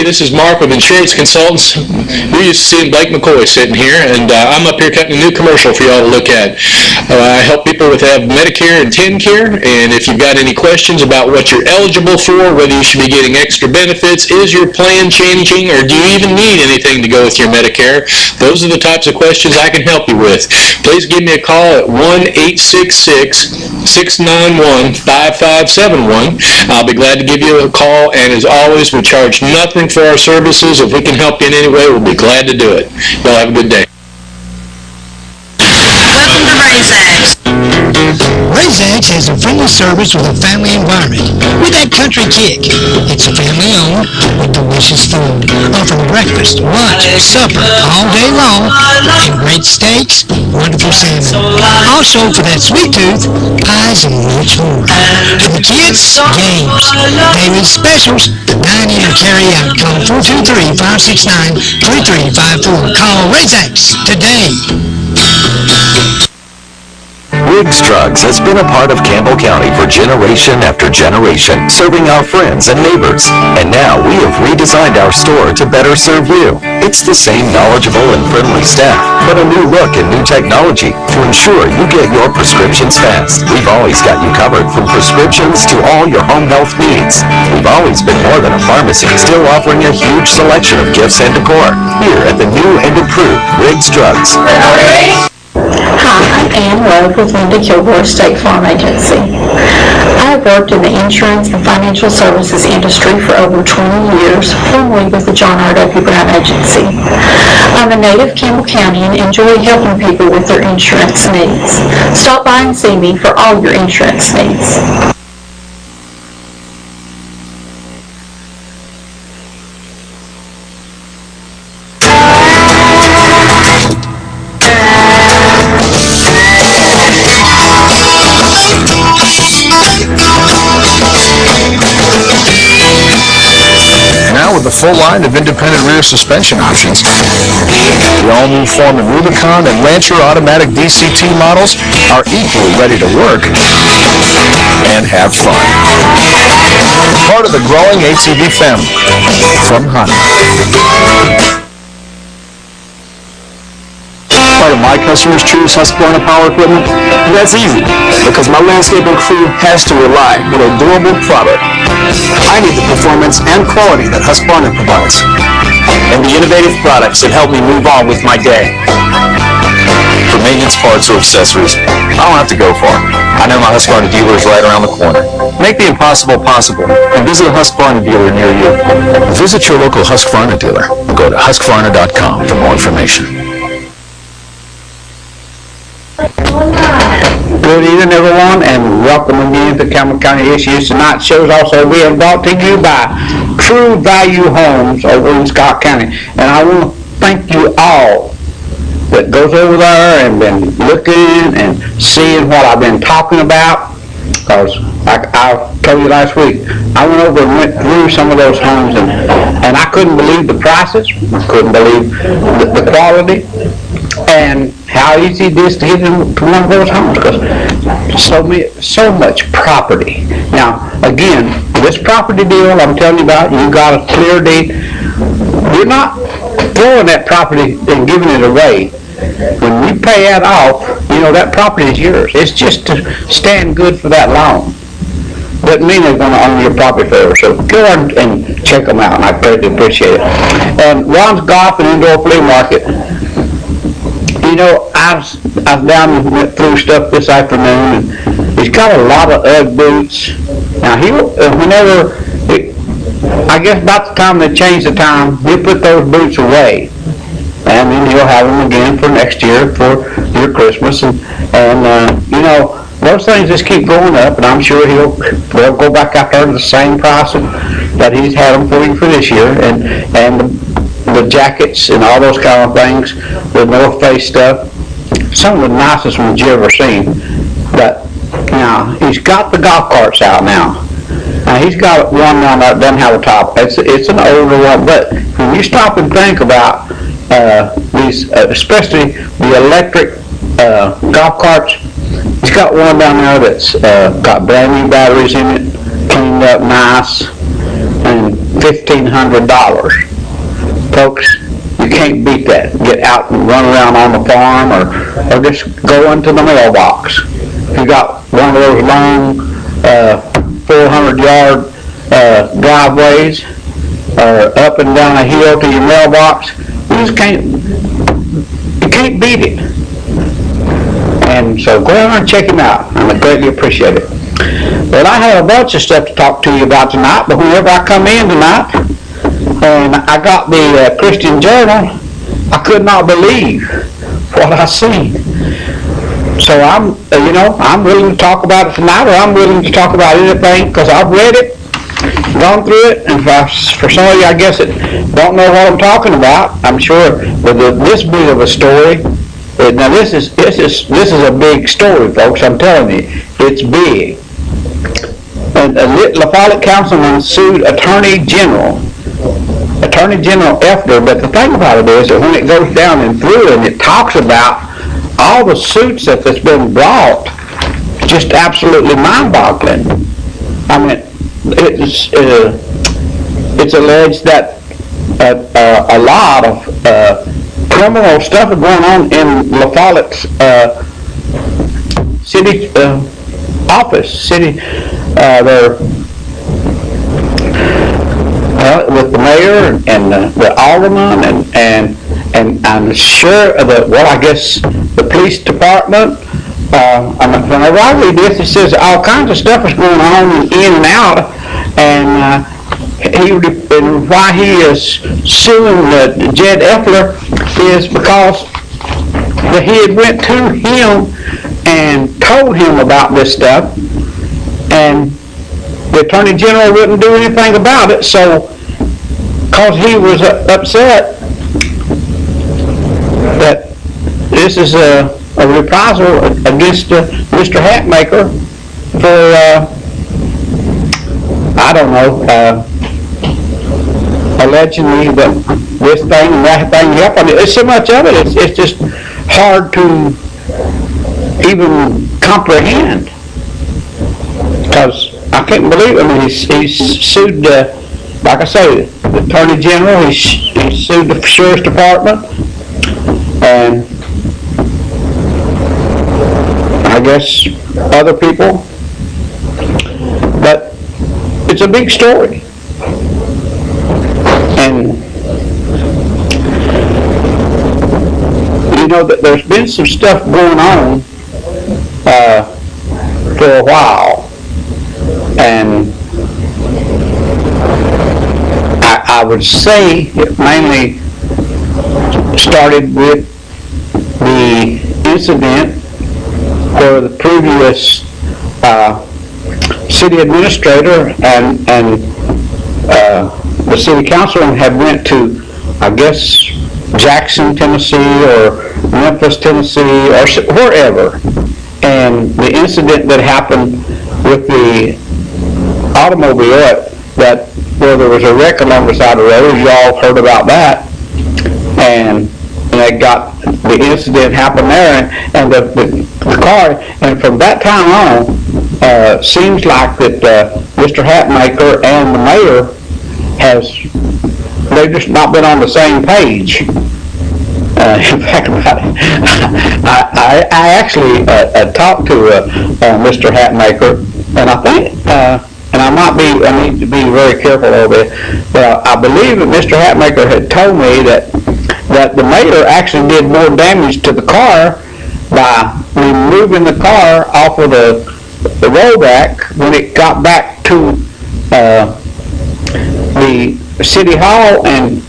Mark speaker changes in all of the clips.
Speaker 1: this is Mark with Insurance Consultants. You're used to seeing Blake McCoy sitting here, and I'm up here cutting a new commercial for y'all to look at. I help people with have Medicare and TennCare, and if you've got any questions about what you're eligible for, whether you should be getting extra benefits, is your plan changing, or do you even need anything to go with your Medicare, those are the types of questions I can help you with. Please give me a call at 1-866-691-5571. I'll be glad to give you a call, and as always, we charge nothing for our services. If we can help you in any way, we'll be glad to do it. Y'all have a good day.
Speaker 2: Welcome to RaisX.
Speaker 3: RaisX has a friendly service with a family environment with that country kick. It's family owned with delicious food, offering breakfast, lunch, supper all day long, and great steaks, wonderful salmon. Also, for that sweet tooth, pies and much more. For the kids, games, daily specials, dine-in or carry out. Call 423-569-3354. Call RaisX today.
Speaker 4: Riggs Drugs has been a part of Campbell County for generation after generation, serving our friends and neighbors. And now we have redesigned our store to better serve you. It's the same knowledgeable and friendly staff, but a new look and new technology to ensure you get your prescriptions fast. We've always got you covered from prescriptions to all your home health needs. We've always been more than a pharmacy, still offering a huge selection of gifts and decor. Here at the new and improved Riggs Drugs.
Speaker 5: Hi, I'm Ann Love with Linda Kilgore State Farm Agency. I have worked in the insurance and financial services industry for over 20 years, formerly with the John R. W. Brown Agency. I'm a native of Campbell County and enjoy helping people with their insurance needs. Stop by and see me for all your insurance needs.
Speaker 6: With a full line of independent rear suspension options, the all-new Foreman Rubicon and Lancer automatic DCT models are equally ready to work and have fun. Part of the growing ATV family from Honda.
Speaker 7: Part of my customers choose Husqvarna power equipment? That's easy, because my landscaping crew has to rely on a durable product. I need the performance and quality that Husqvarna provides, and the innovative products that help me move on with my day.
Speaker 6: For maintenance parts or accessories, I don't have to go far. I know my Husqvarna dealer is right around the corner.
Speaker 7: Make the impossible possible and visit a Husqvarna dealer near you.
Speaker 6: Visit your local Husqvarna dealer. Go to Husqvarna.com for more information.
Speaker 8: Good evening, everyone, and welcome again to Campbell County Issues. Tonight's show is also being brought to you by True Value Homes over in Scott County. And I want to thank you all that goes over there and been looking and seeing what I've been talking about. Because, like I told you last week, I went over and went through some of those homes, and I couldn't believe the prices. I couldn't believe the quality. And how easy it is to get into one of those homes, because so much property. Now, again, this property deal I'm telling you about, you got a clear deed. You're not throwing that property and giving it away. When you pay that off, you know that property is yours. It's just to stand good for that long. Doesn't mean they're going to own your property forever. So go on and check them out, and I greatly appreciate it. And Ron's Golf and Indoor Flea Market. You know, I was down and went through stuff this afternoon, and he's got a lot of UGG boots. Now, I guess about the time they change the time, he'll put those boots away. And then he'll have them again for next year, for your Christmas. And you know, those things just keep going up, and I'm sure they'll go back out there to the same price that he's had them for you for this year. And the jackets and all those kind of things, the North Face stuff, some of the nicest ones you ever seen. But now he's got the golf carts out now. Now he's got one now that doesn't have a top. It's an older one, but when you stop and think about these, especially the electric golf carts, he's got one down there that's got brand new batteries in it, cleaned up nice. And $1,500. Folks, you can't beat that. Get out and run around on the farm or just go into the mailbox. If you got one of those long 400-yard driveways or up and down a hill to your mailbox, you can't beat it. And so go out and check him out. I would greatly appreciate it. Well, I have a bunch of stuff to talk to you about tonight, but whenever I come in tonight, and I got the Christian Journal, I could not believe what I seen. So I'm willing to talk about it tonight, or I'm willing to talk about anything, because I've read it, gone through it, and for some of you, I guess, that don't know what I'm talking about, I'm sure with this big of a story. Now this is a big story, folks. I'm telling you, it's big. And La Follette councilman sued Attorney General Effler, but the thing about it is that when it goes down and through and it talks about all the suits that's been brought, just absolutely mind-boggling. I mean, it's alleged that a lot of criminal stuff is going on in La Follette's city office, with the mayor and the alderman and I'm sure I guess the police department. Whenever I read this, it says all kinds of stuff is going on in and out, and why he is suing Jed Effler is because he had went to him and told him about this stuff, and the Attorney General wouldn't do anything about it, so because he was upset that this is a reprisal against Mr. Hatmaker for, allegedly that this thing and that thing happened. It's so much of it, it's just hard to even comprehend. Because I can't believe it. I mean, he's sued, like I say, the Attorney General, he sued the Sheriff's Department, and I guess other people, but it's a big story. And that there's been some stuff going on for a while, and I would say it mainly started with the incident where the previous city administrator and the city councilman had went to, I guess, Jackson, Tennessee, or Memphis, Tennessee, or wherever, and the incident that happened with the automobile where there was a wreck along the side of the road. You all heard about that, and the incident happened there, and the car, and from that time on, seems like that Mr. Hatmaker and the mayor they've just not been on the same page. In fact, I actually talked to Mr. Hatmaker, and I think, and I need to be very careful of it, but I believe that Mr. Hatmaker had told me that the mayor actually did more damage to the car by removing the car off of the rollback when it got back to the city hall, and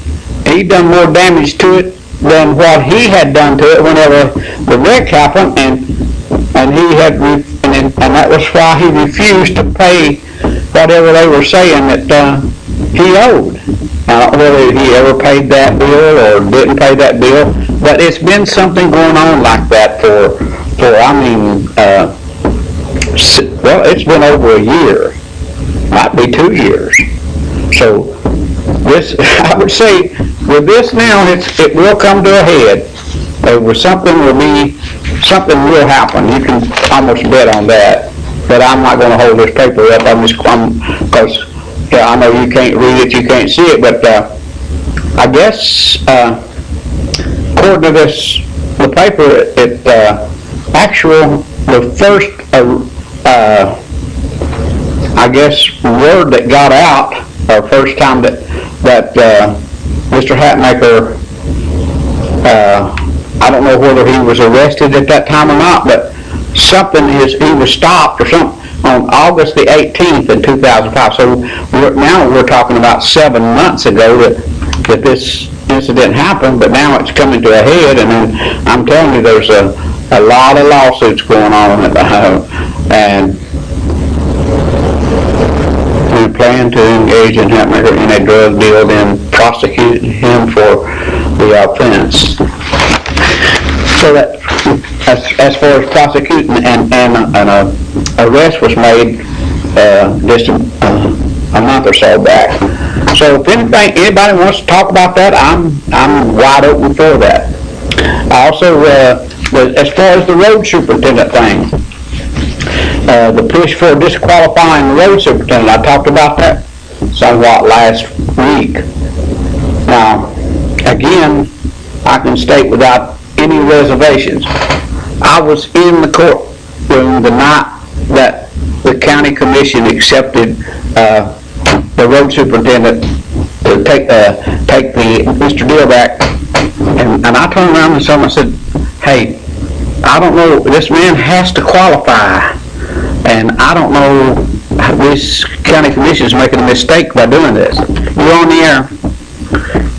Speaker 8: he done more damage to it than what he had done to it whenever the wreck happened, and that was why he refused to pay whatever they were saying that he owed. I don't know whether he ever paid that bill or didn't pay that bill, but it's been something going on like that for it's been over a year, might be 2 years. So this, I would say, with this now, it will come to a head. Something will happen. You can almost bet on that. But I'm not going to hold this paper up. Because I know you can't read it, you can't see it, but, I guess, according to the paper, the first, I guess, word that got out, or first time that Mr. Hatmaker, I don't know whether he was arrested at that time or not, but he was stopped or something on August the 18th in 2005. So now we're talking about 7 months ago that this incident happened, but now it's coming to a head, and then I'm telling you, there's a lot of lawsuits going on and we plan to engage in Hatmaker in a drug deal, then prosecute him for the offense. So that, as far as prosecuting, and an arrest was made just a month or so back. So if anybody wants to talk about that, I'm wide open for that. I also, as far as the road superintendent thing, the push for disqualifying the road superintendent, I talked about that somewhat last week. Now, again, I can state without any reservations, I was in the courtroom the night that the county commission accepted the road superintendent to take Mr. Deal back, and I turned around and told him, I said, hey, I don't know, this man has to qualify, and I don't know, this county commission is making a mistake by doing this. You're on the air.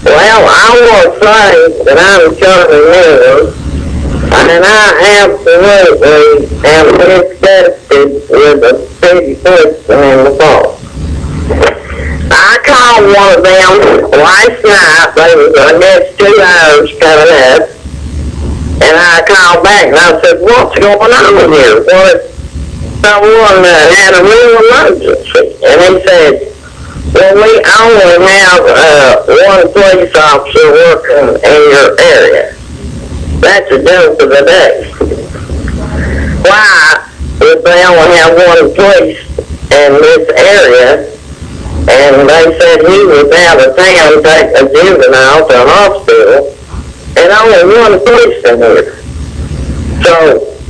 Speaker 2: Well, I want to say that I'm Charlie Miller, and I absolutely am disgusted with the city person in the fall. I called one of them last night. They was, I guess, 2 hours coming up, and I called back and I said, what's going on here? Well, someone had a real emergency, and he said, well, we only have one police officer working in your area. That's a joke of the day. Why, if they only have one police in this area, and they said he was out of town taking a juvenile to a hospital, and only one police in here. So,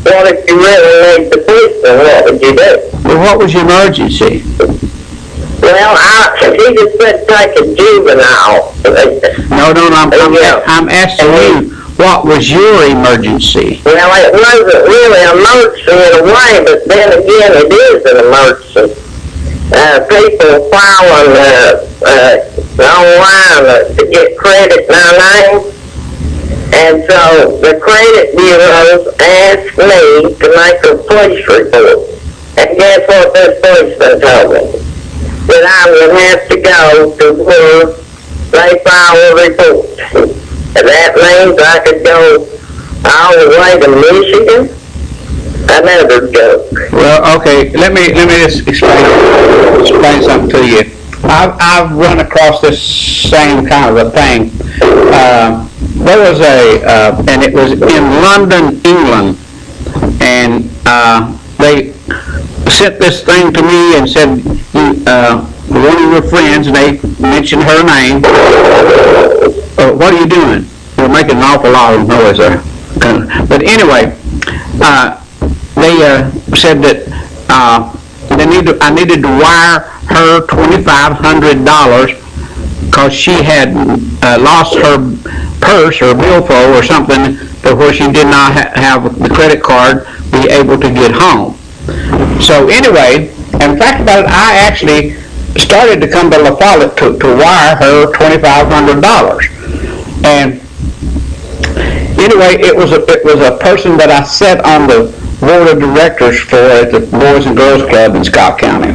Speaker 2: what if you really need the police, then what would you do?
Speaker 8: Well, what was your emergency?
Speaker 2: Well, he just said take a juvenile.
Speaker 8: No, I'm asking you, what was your emergency?
Speaker 2: Well, it wasn't really an emergency in a way, but then again, it is an emergency. People filing online to get credit in our name, and so the credit bureaus asked me to make a police report. And guess what this policeman told me? That I would have to go to where they file a report. And that means I could go all the way to Michigan. Another joke.
Speaker 8: Well, okay, let me just explain something to you. I've run across this same kind of a thing. There was and it was in London, England, and they sent this thing to me and said, one of your friends, and they mentioned her name. What are you doing? You're making an awful lot of noise there. But anyway, they said that I needed to wire her $2,500 because she had lost her purse or billfold or something to where she did not have the credit card be able to get home. So anyway, in fact about it, I actually started to come to La Follette to wire her $2,500. And anyway, it was a person that I sat on the board of directors for at the Boys and Girls Club in Scott County.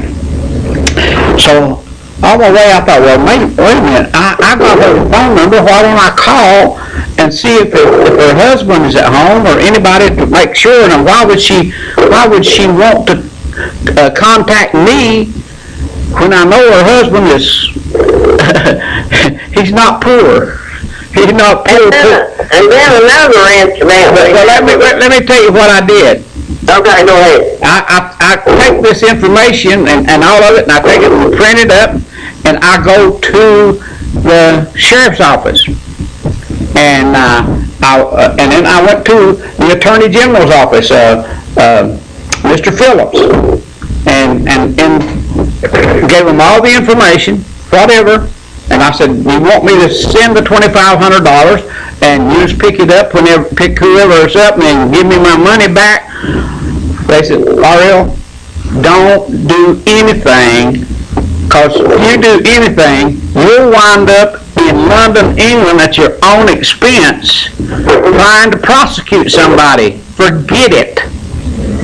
Speaker 8: So on my way, I thought, well, wait a minute, I got her phone number. Why don't I call and see if her husband is at home or anybody to make sure? And why would she want to contact me when I know her husband is he's not poor. He's not poor.
Speaker 2: And then another incident.
Speaker 8: Well, let me tell you what I did.
Speaker 2: Okay, go ahead.
Speaker 8: I take this information and all of it, and I take it and print it up, and I go to the sheriff's office. And and then I went to the Attorney General's office, Mr. Phillips, and gave him all the information, whatever. And I said, you want me to send the $2,500 and you just pick it up pick whoever's up and then give me my money back? They said, RL, don't do anything, because if you do anything, you'll wind up in London, England at your own expense trying to prosecute somebody. Forget it.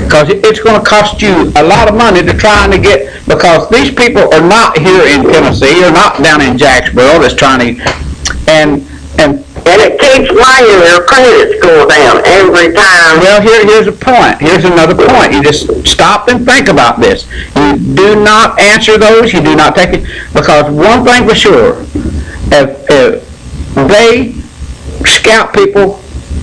Speaker 8: Because it's going to cost you a lot of money to try and get, because these people are not here in Tennessee, or not down in Jacksboro that's trying to, and
Speaker 2: it keeps weighing their credit score down every time.
Speaker 8: well, here's a point. Here's another point. You just stop and think about this. You do not answer those. You do not take it, because one thing for sure, if they scout people,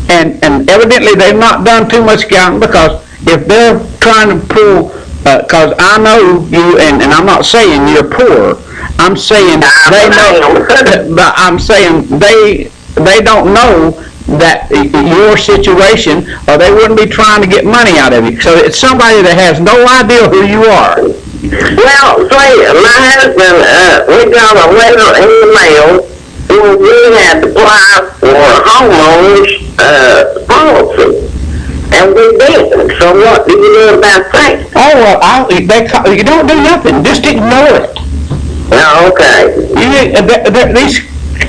Speaker 8: and evidently they've not done too much scouting, because if they're trying to pull, because I know you, and I'm not saying you're poor, I'm saying they know, but I'm saying they don't know that your situation, or they wouldn't be trying to get money out of you. So it's somebody that has no idea who you are.
Speaker 2: Well, see, my husband, we got a letter in the mail where we had to apply for a homeowner's policy. And we did. So what do you do about that?
Speaker 8: Oh, well, you don't do nothing. Just ignore it.
Speaker 2: Oh, okay.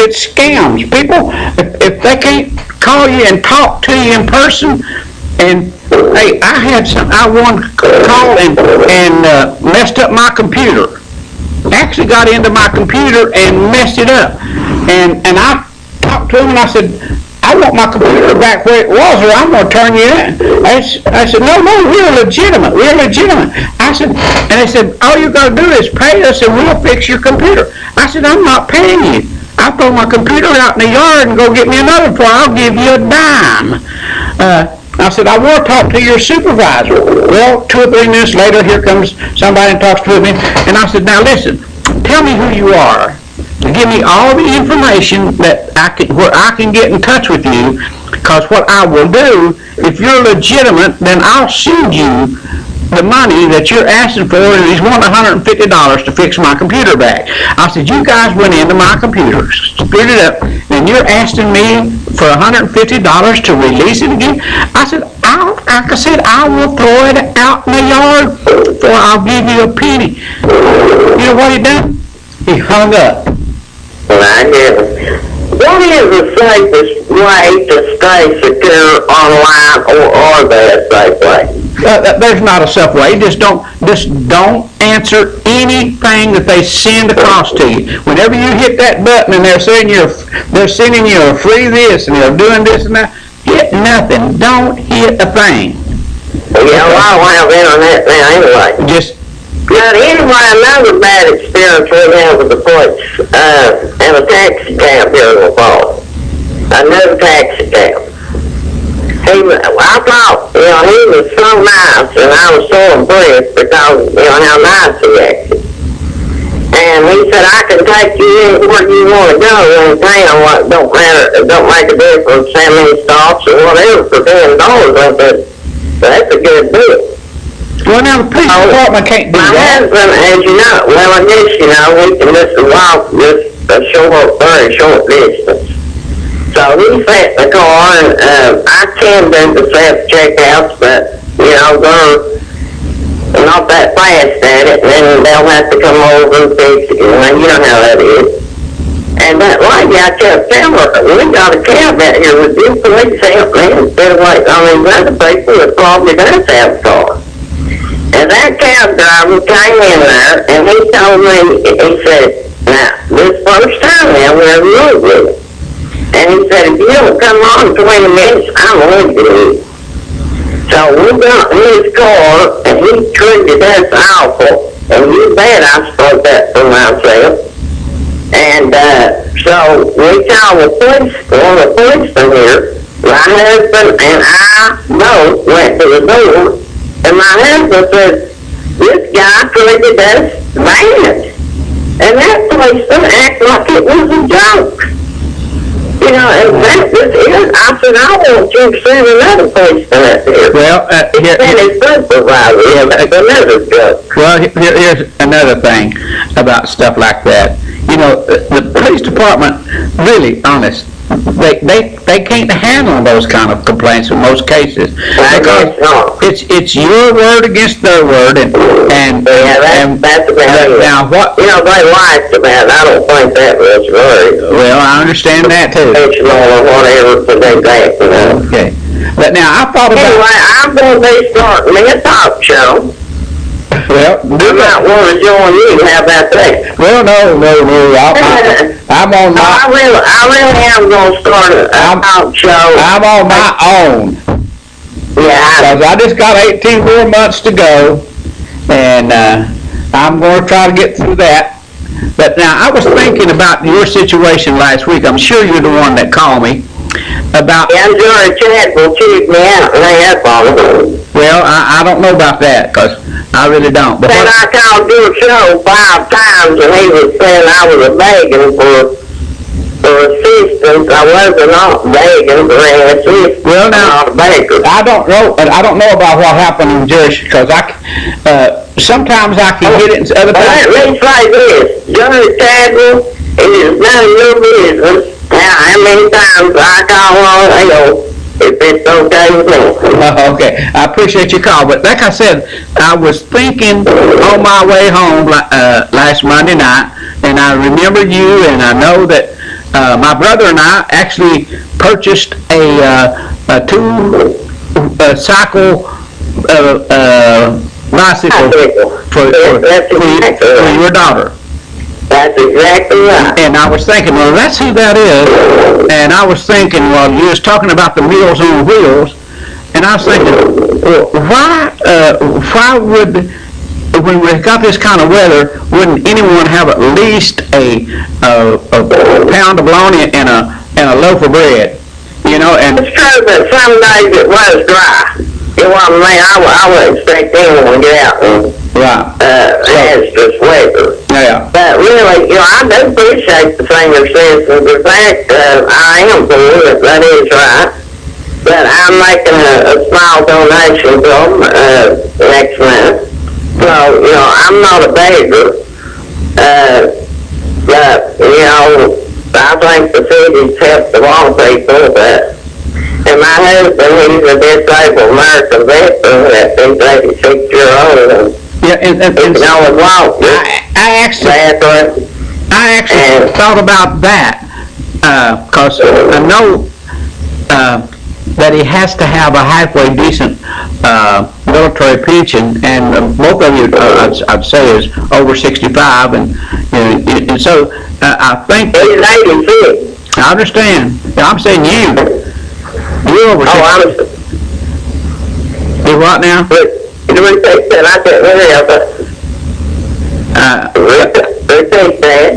Speaker 8: It's scams. People, if they can't call you and talk to you in person, and hey, I one called and messed up my computer. Actually got into my computer and messed it up. And I talked to him and I said, I want my computer back where it was, or I'm going to turn you in. I said, no, we're legitimate. I said, and they said, all you got to do is pay us and we'll fix your computer. I said, I'm not paying you. I'll throw my computer out in the yard and go get me another one. I'll give you a dime. I said, I want to talk to your supervisor. Well, 2 or 3 minutes later, here comes somebody and talks to me. And I said, now listen, tell me who you are. Give me all the information that where I can get in touch with you, because what I will do, if you're legitimate, then I'll send you the money that you're asking for, and he's wanting $150 to fix my computer back. I said, you guys went into my computer, screwed it up, and you're asking me for $150 to release it again? I said, like I said, I will throw it out in the yard, or I'll give you a penny. You know what he done? He hung up.
Speaker 2: Well, I get it. What is the safest way to stay secure online, or are there a safe way?
Speaker 8: There's not a safe way. Just don't answer anything that they send across to you. Whenever you hit that button and they're sending you a free this and they're doing this and that, hit nothing. Don't hit a thing.
Speaker 2: Yeah, well, I don't have internet now anyway. Now, anyway, another bad experience we had with the police, and a taxi cab here in the fall. Another taxi cab. I thought, he was so nice, and I was so impressed because, how nice he acted. And he said, I can take you anywhere you want to go in town. Don't matter, it don't make a difference how many stops or whatever for $10. I said, that's a good deal.
Speaker 8: Well, now, the police department can't do
Speaker 2: my
Speaker 8: that.
Speaker 2: husband, as you know, well, I guess, we can just walk just a very short distance. So he sat in the car, and I can do the self-checkouts, but, they're not that fast at it, and then they'll have to come over and fix it, you know how that is. And that lady, I kept telling her, we got a cab out here, would you please help me instead of waiting on these other people that probably does have a car. And that cab driver came in there, and he told me, he said, now, this first time now, we're road with it. And he said, if you don't come on in 20 minutes, I'm going to leave. So we got in his car, and he treated us awful, and you bet I spoke that for myself. And so we called the police, one of the policemen here. My husband and I both went to the door And my husband said, this guy treated us bad. And that place didn't act like it was a joke. You know, and that was it. I said, I want you to send another place to that here.
Speaker 8: Well, here,
Speaker 2: And his supervisor, yeah, that's another joke.
Speaker 8: well, here's another thing about stuff like that. You know, the police department, really honest, they can't handle those kind of complaints in most cases.
Speaker 2: I guess not.
Speaker 8: It's your word against their word, and
Speaker 2: Yeah, that's about it.
Speaker 8: now what?
Speaker 2: You know, they liked about it. I don't think that was very
Speaker 8: Well, I understand that too.
Speaker 2: professional or whatever to do that, you know.
Speaker 8: Okay, but now I thought
Speaker 2: Anyway,
Speaker 8: about
Speaker 2: I'm going to be starting me a talk show.
Speaker 8: well,
Speaker 2: I might want to join you. How about that?
Speaker 8: well, no, I'm on
Speaker 2: I
Speaker 8: my
Speaker 2: really am going to start a talk show.
Speaker 8: I'm on my own.
Speaker 2: Yeah,
Speaker 8: Because I just got 18 more months to go, and I'm going to try to get through that. But now, I was thinking about your situation last week. I'm sure you're the one that called me about,
Speaker 2: I'm sure Chad will cheat me out and lay up on it.
Speaker 8: well, I don't know about that, because I really don't. But
Speaker 2: Then
Speaker 8: what,
Speaker 2: I called your show 5 times and he was saying I was begging for assistance. I wasn't not begging for assistance.
Speaker 8: Well, now,
Speaker 2: I'm not a beggar.
Speaker 8: I don't know about what happened in Jersey, because sometimes I can get it, and other
Speaker 2: Well,
Speaker 8: times.
Speaker 2: let me say this. Johnny Chadwell, it is none of your business how many times I call on hell if it's okay with me.
Speaker 8: Okay, I appreciate your call, but like I said, I was thinking on my way home last Monday night, and I remember you, and I know that my brother and I actually purchased a two-cycle bicycle for your daughter.
Speaker 2: That's exactly right.
Speaker 8: And I was thinking, well, that's who that is. And I was thinking, well, you was talking about the Meals on Wheels, and I was thinking, well, why would, when we got this kind of weather, wouldn't anyone have at least a pound of bologna and a loaf of bread? You know, and
Speaker 2: It's true that some days it was dry. It wasn't me. I wouldn't expect anyone to get out and
Speaker 8: right,
Speaker 2: hazardous weather.
Speaker 8: yeah.
Speaker 2: But really, you know, I do appreciate the senior citizens. In fact, I am for it. That is right. But I'm making a small donation to them next month. So, you know, I'm not a beggar. But, you know, I think the city's helped a lot of people. And my husband, he's a disabled American veteran that's 86 years old.
Speaker 8: Yeah, and
Speaker 2: He can always walk.
Speaker 8: I actually thought about that, because I know that he has to have a halfway decent military pension, and both of you, I'd say, is over 65, and so I think
Speaker 2: He's 86.
Speaker 8: I understand. I'm saying you're over 60. You what now?
Speaker 2: Repeat that. I can't hear you. Repeat that.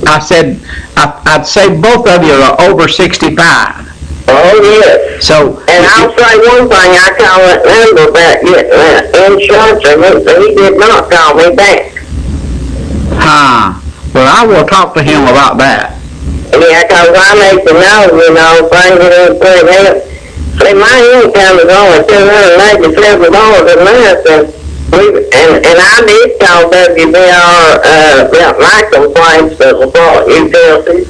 Speaker 8: I said I'd say both of you are over 65.
Speaker 2: Oh, yes.
Speaker 8: So,
Speaker 2: And I'll say one thing. I called that number about getting insurance, and he did not call me back.
Speaker 8: well, I will talk to him about that.
Speaker 2: Yeah, because I need to know, you know, things that ain't pretty good. See, my income is only $287 a month, and I did call WBR about my complaints that was brought utilities.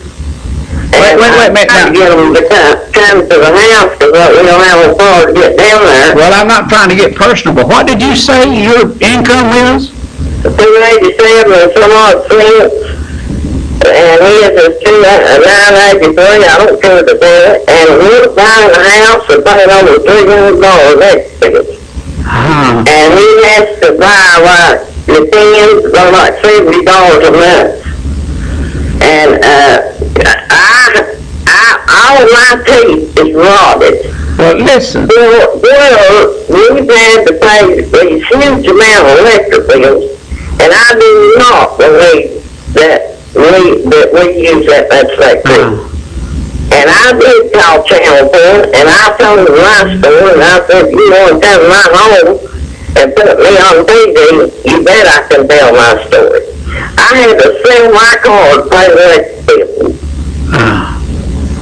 Speaker 8: Wait,
Speaker 2: I tried to get them to come to the house because we don't have a car to get down there.
Speaker 8: Well, I'm not trying to get personal, but what did you say your income is?
Speaker 2: $287 and some odd cents. And his is $983. I don't care to do it. And we're buying a house and paying over $300 next bill. And he has to buy like the tins for like $70 a month. And all of my teeth is rotted.
Speaker 8: Well, listen.
Speaker 2: Well, we've had to pay these huge amount of electric bills, and I do not believe that we use that much electricity. And I did call Channel 4, and I told them my story, and I said, you want to come to my home and put me on TV, you bet I can tell my story. I had to sell my car to pay the electric bill.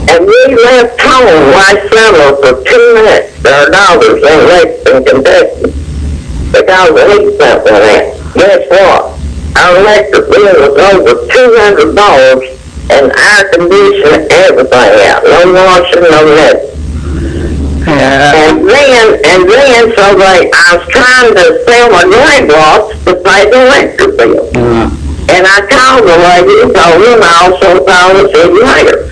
Speaker 2: And we left home last summer for 2 minutes to our daughters in Lexington, Kentucky, because the heat pump went out. Guess what? Our electric bill was over $200 and air conditioning, everything out. No washing, no nothing. And then, so I was trying to sell my gray blocks to pay the electric bill. And I called the lady and told her, and I also called the city mayor.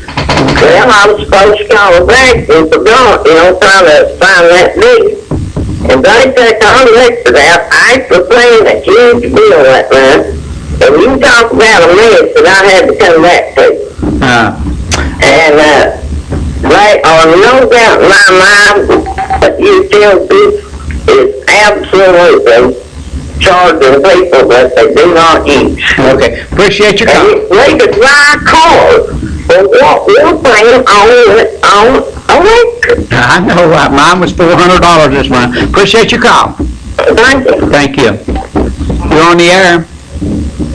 Speaker 2: Well, I was supposed to call her back and forgot, trying to find that deed. And they took our electric out after paying a huge bill that month. And you talk about a mess that I had to come back to. And they are no doubt in my mind that utilities is absolutely charging people that they do not use.
Speaker 8: Okay, appreciate your comment.
Speaker 2: And they could buy cars for what we're paying on electric.
Speaker 8: I know, right, mine was $400 this month. Appreciate your call.
Speaker 2: Thank you.
Speaker 8: Thank you. You're on the air.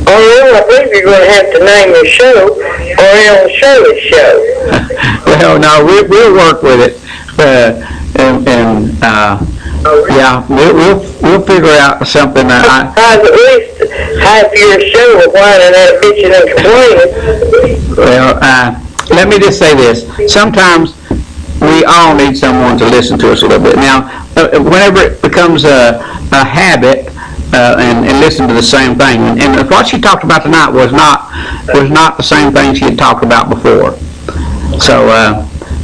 Speaker 2: Oh, well, I believe you're going to have to name your show, or it'll show the show.
Speaker 8: Well, no, we'll work with it. Yeah, we'll figure out something.
Speaker 2: At least half your show of whining and bitching and complaining.
Speaker 8: Well, let me just say this. Sometimes we all need someone to listen to us a little bit. Now, whenever it becomes a habit, and listen to the same thing, and what she talked about tonight was not the same thing she had talked about before. So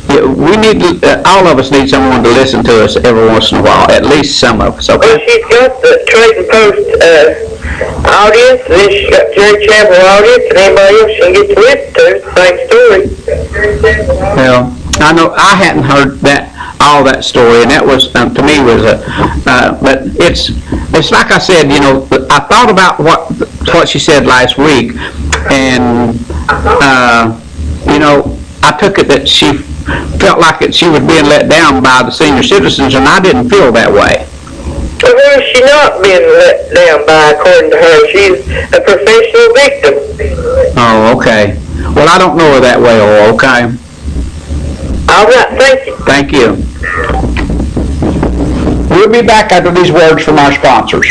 Speaker 8: we need all of us need someone to listen to us every once in a while, at least some of us. Okay.
Speaker 2: Well, she's got the Trading Post audience, and then she's got Jerry Chapel audience, and anybody else she can get to listen to. It's the same story.
Speaker 8: Well, I know I hadn't heard all that story, and that was to me was but it's like I said, I thought about what she said last week, and I took it that she felt like she was being let down by the senior citizens, and I didn't feel that way.
Speaker 2: Well, who is she not being let down by, according to her? She's a professional victim.
Speaker 8: Oh, okay. Well, I don't know her that well, okay?
Speaker 2: All right, thank you.
Speaker 8: Thank you. We'll be back after these words from our sponsors.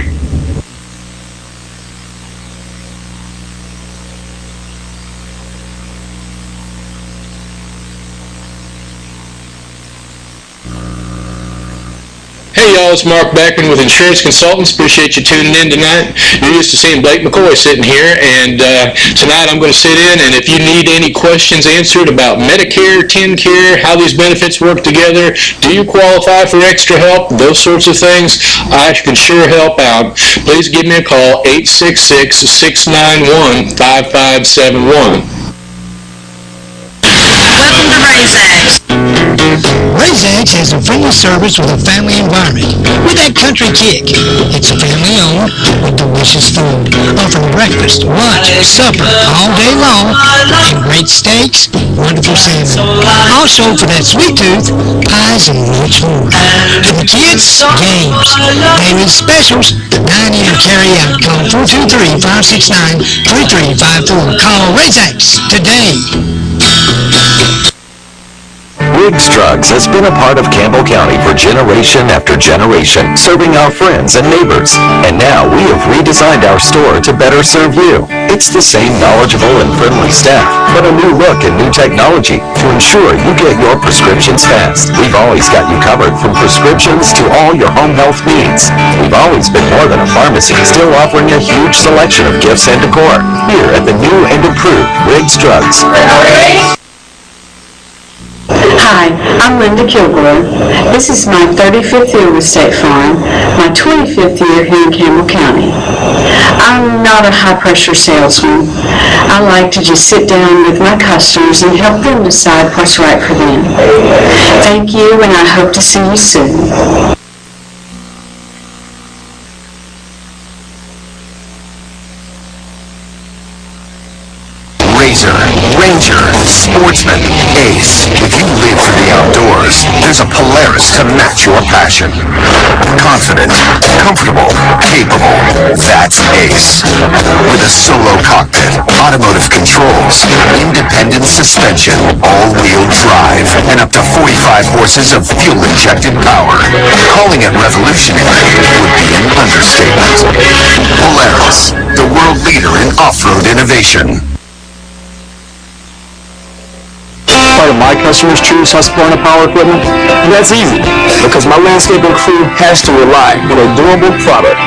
Speaker 1: Hey y'all, it's Mark Beckman with Insurance Consultants. Appreciate you tuning in tonight. You're used to seeing Blake McCoy sitting here, and tonight I'm going to sit in, and if you need any questions answered about Medicare, TennCare, how these benefits work together, do you qualify for extra help, those sorts of things, I can sure help out. Please give me a call, 866-691-5571.
Speaker 9: Welcome to RaisX.
Speaker 3: RaisX has a friendly service with a family environment. With that country kick. It's family owned with delicious food. Offering breakfast, lunch, supper all day long. And great steaks, wonderful salmon. Also for that sweet tooth, pies and much more. For the kids, games. Daily specials, dine-in or carry out. Call 423-569-3354. Call RaisX today.
Speaker 4: Riggs Drugs has been a part of Campbell County for generation after generation, serving our friends and neighbors. And now we have redesigned our store to better serve you. It's the same knowledgeable and friendly staff, but a new look and new technology to ensure you get your prescriptions fast. We've always got you covered from prescriptions to all your home health needs. We've always been more than a pharmacy, still offering a huge selection of gifts and decor. Here at the new and improved Riggs Drugs.
Speaker 5: Hi, I'm Linda Kilgore. This is my 35th year with State Farm, my 25th year here in Campbell County. I'm not a high-pressure salesman. I like to just sit down with my customers and help them decide what's right for them. Thank you, and I hope to see you soon.
Speaker 4: ranger, sportsman, ace. If you live for the outdoors, there's a Polaris to match your passion. Confident, comfortable, capable. That's Ace. With a solo cockpit, automotive controls, independent suspension, all-wheel drive, and up to 45 horses of fuel-injected power. Calling it revolutionary would be an understatement. Polaris, the world leader in off-road innovation.
Speaker 7: Part of my customers choose Husqvarna Power Equipment? That's easy, because my landscaping crew has to rely on a durable product.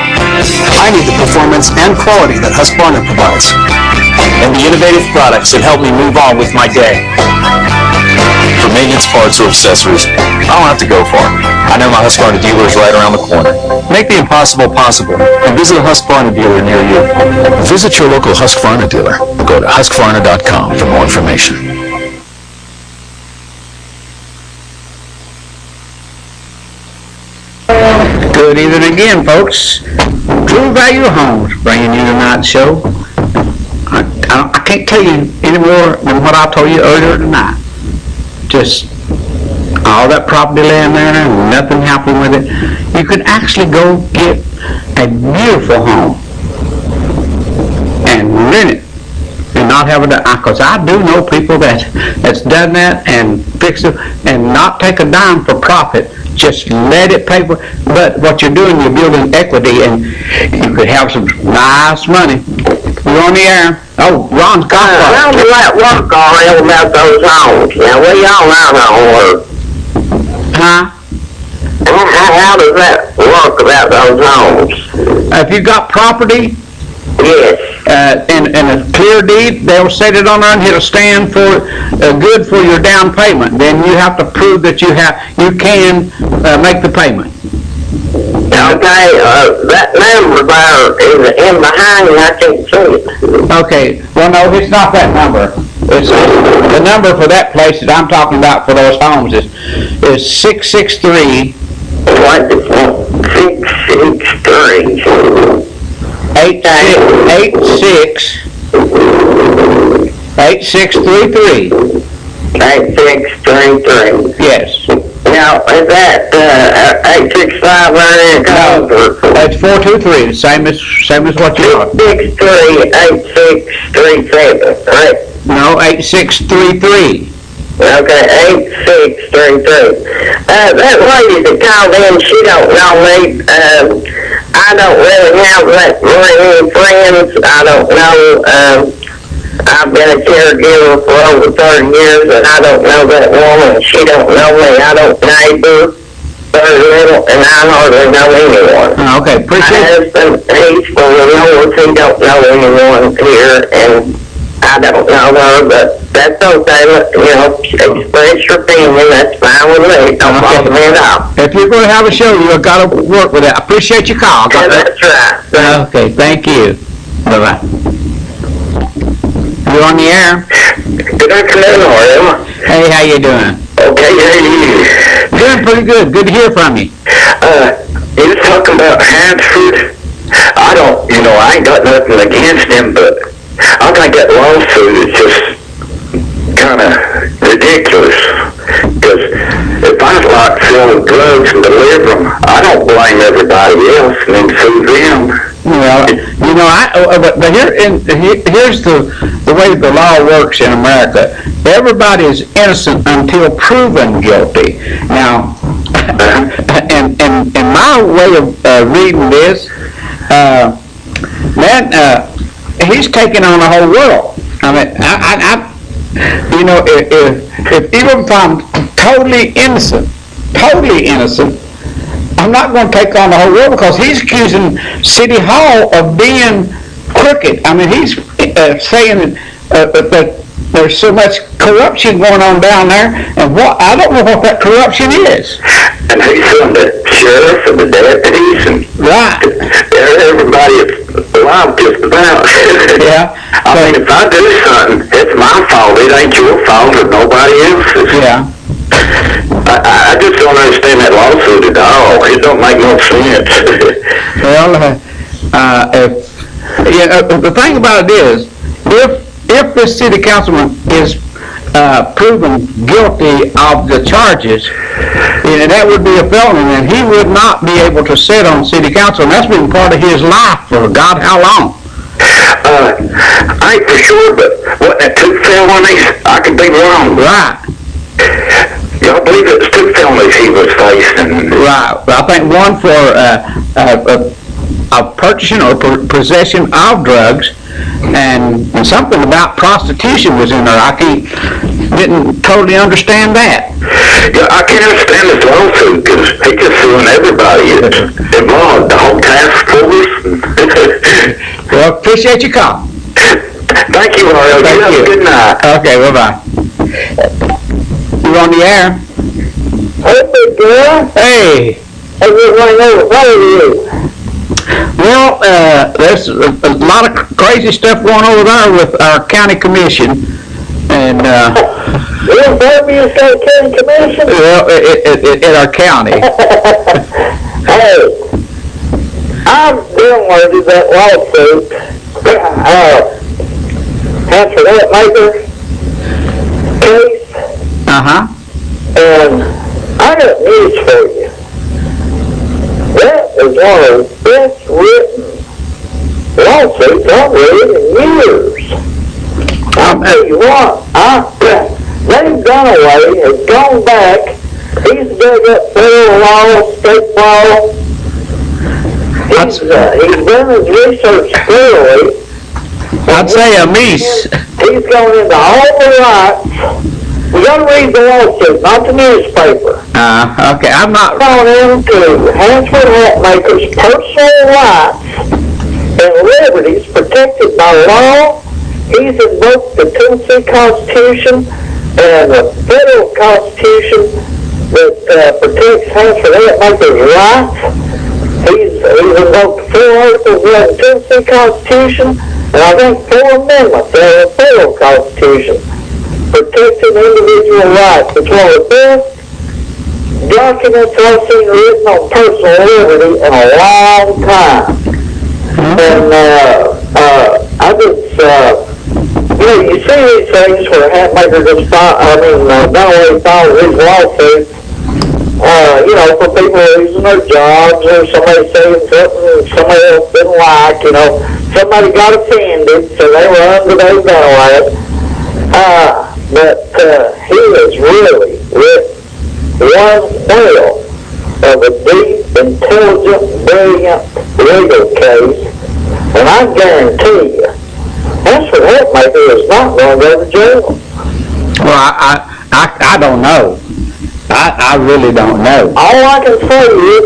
Speaker 7: I need the performance and quality that Husqvarna provides. And the innovative products that help me move on with my day. For maintenance parts or accessories, I don't have to go far. I know my Husqvarna dealer is right around the corner. Make the impossible possible and visit a Husqvarna dealer near you.
Speaker 6: Visit your local Husqvarna dealer or go to Husqvarna.com for more information.
Speaker 8: Good evening again, folks. True Value Homes bringing you tonight's show. I can't tell you any more than what I told you earlier tonight. Just all that property laying there and nothing happened with it. You can actually go get a beautiful home and rent it and not have it, because I do know people that's done that and fixed it and not take a dime for profit. Just let it pay for. But what you're doing, you're building equity, and you could have some nice money. You're on the air. Oh, Ron's got one.
Speaker 2: How does that work, Ariel, about those homes? Now, we all know how it works.
Speaker 8: Huh?
Speaker 2: How does that work about those homes?
Speaker 8: If you got property,
Speaker 2: Yes.
Speaker 8: and a clear deed, they'll set it on there and hit a stand for good for your down payment. Then you have to prove that you can make the payment.
Speaker 2: Okay, that number there is in behind, and I can't see it.
Speaker 8: Okay, well, no, it's not that number. It's the number for that place that I'm talking about for those homes is 663.
Speaker 2: What is it? 663.
Speaker 8: 8633.
Speaker 2: 8633.
Speaker 8: Yes.
Speaker 2: Now, is that 865 right in code?
Speaker 8: That's 423, same as what you are.
Speaker 2: 6638637, right?
Speaker 8: No, 8633.
Speaker 2: Okay, 8633. That lady that called in, she don't know me. I don't really have that many friends. I don't know. I've been a caregiver for over 30 years, and I don't know that woman. She don't know me. I don't neighbor very little, and I hardly know anyone.
Speaker 8: Okay,
Speaker 2: My
Speaker 8: appreciate it.
Speaker 2: husband, he's from the north. He don't know anyone here, and I don't know her, but that's okay. Express your opinion. That's fine with me. Don't bother me at all.
Speaker 8: If you're going to have a show, you've got to work with it. I appreciate your call.
Speaker 2: Yeah, that's right.
Speaker 8: Okay, thank you. Bye-bye. You're on the air.
Speaker 2: Good afternoon, Ariel.
Speaker 8: Hey, how you doing?
Speaker 2: Okay, how are you?
Speaker 8: Doing pretty good. Good to hear from you.
Speaker 2: You was talking about Hansford. I ain't got nothing against him, but I think that lawsuit is just kind of ridiculous. Because if I like selling drugs and deliver them, I don't blame everybody else and then sue them.
Speaker 8: Well, but here's the way the law works in America. Everybody is innocent until proven guilty. Now, in my way of reading this, he's taking on the whole world. I mean, if even if I'm totally innocent, I'm not going to take on the whole world, because he's accusing City Hall of being crooked. I mean, he's saying that there's so much corruption going on down there, and I don't know what that corruption is.
Speaker 2: And he's from the sheriff and the deputies and
Speaker 8: Right.
Speaker 2: everybody is alive just about.
Speaker 8: Yeah.
Speaker 2: I mean, if I do something, it's my fault. It ain't your fault or nobody else's.
Speaker 8: Yeah.
Speaker 2: I just don't understand that lawsuit at all. It don't make no sense.
Speaker 8: Well, the thing about it is, if this city councilman is proven guilty of the charges, that would be a felony, and he would not be able to sit on city council, and that's been part of his life for God how long?
Speaker 2: I ain't for sure, but wasn't that 2 felonies? I could be wrong.
Speaker 8: Right.
Speaker 2: I believe it was 2 felonies he was facing.
Speaker 8: Right. I think one for purchasing or possession of drugs, and something about prostitution was in there. I didn't totally understand that.
Speaker 2: Yeah, I can't understand this lawsuit because he's just suing everybody involved, the whole task force.
Speaker 8: Well, appreciate your call.
Speaker 2: Thank you, Mario.
Speaker 8: Thank
Speaker 2: Have
Speaker 8: you.
Speaker 2: a good night.
Speaker 8: Okay, bye-bye. You're on the air.
Speaker 2: Hey, big girl.
Speaker 8: Hey.
Speaker 2: I just want to know, what are you?
Speaker 8: Well, there's a lot of crazy stuff going over there with our county commission, and
Speaker 2: You're Fairview State County Commission?
Speaker 8: well, in our county.
Speaker 2: Hey, I'm downloaded that lawsuit. After that maker case, and I got news for you. That is one of the best written lawsuits I've read in years. I'll tell you what, Dave Dunaway has gone back. He's dug up federal law, state law. He's done his research thoroughly.
Speaker 8: I'd say a miss.
Speaker 2: He's gone into all the rights. You gotta read the lawsuit, not the newspaper.
Speaker 8: Okay, I'm not.
Speaker 2: Gone into Hansford Hatmaker's personal rights and liberties protected by law. He's invoked the Tennessee Constitution and the federal Constitution that protects Hansford Hatmaker's rights. He's invoked 4 articles of the Tennessee Constitution, and I think 4 amendments of the federal Constitution protecting individual rights. It's one of the best documents I've seen written on personal liberty in a long time. And I just, you see these things where Hatmaker just Dunaway filed these lawsuits, for people losing their jobs or somebody saying something somebody else didn't like, somebody got offended, so they run to Dave Dunaway. But he has really written one hell of a deep, intelligent, brilliant legal case, and I guarantee you, Hansford Hatmaker is not going to go to jail.
Speaker 8: Well, I don't know. I really don't know.
Speaker 2: All I can say is,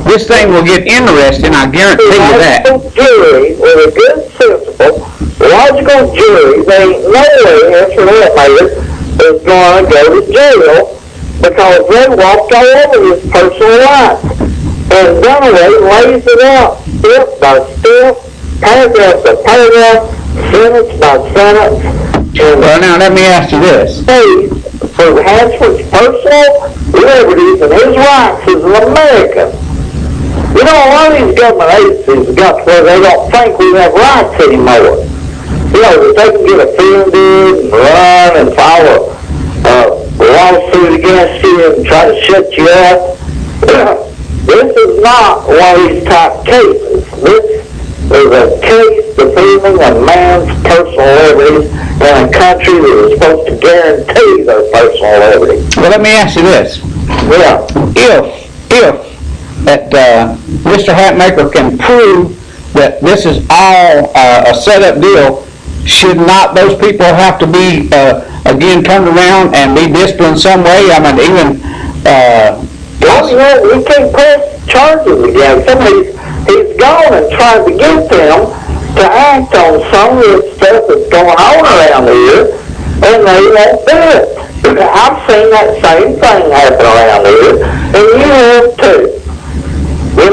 Speaker 8: this thing will get interesting, I guarantee you that.
Speaker 2: Jury with a good, sensible, logical jury, they ain't no way Hansford Hatmaker is going to go to jail because they walked all over his personal life. And Dunaway lays it out step by step, paragraph by paragraph, sentence by sentence.
Speaker 8: Well, now let me ask you this.
Speaker 2: For Hansford's personal liberties and his rights as an American. A lot of these government agencies have got to where they don't think we have rights anymore. That they can get offended and run and file a lawsuit against you and try to shut you up. This is not one of these type cases. This is a case defending a man's personal liberties in a country that is supposed to guarantee their personal liberty.
Speaker 8: Well, let me ask you this.
Speaker 2: Yeah.
Speaker 8: If Mr. Hatmaker can prove that this is all a set-up deal, should not those people have to be, again, turned around and be disciplined some way? I mean, even...
Speaker 2: we can't press charges against him. He's gone and tried to get them to act on some of the stuff that's going on around here, and they won't do it. I've seen that same thing happen around here, and you have too. When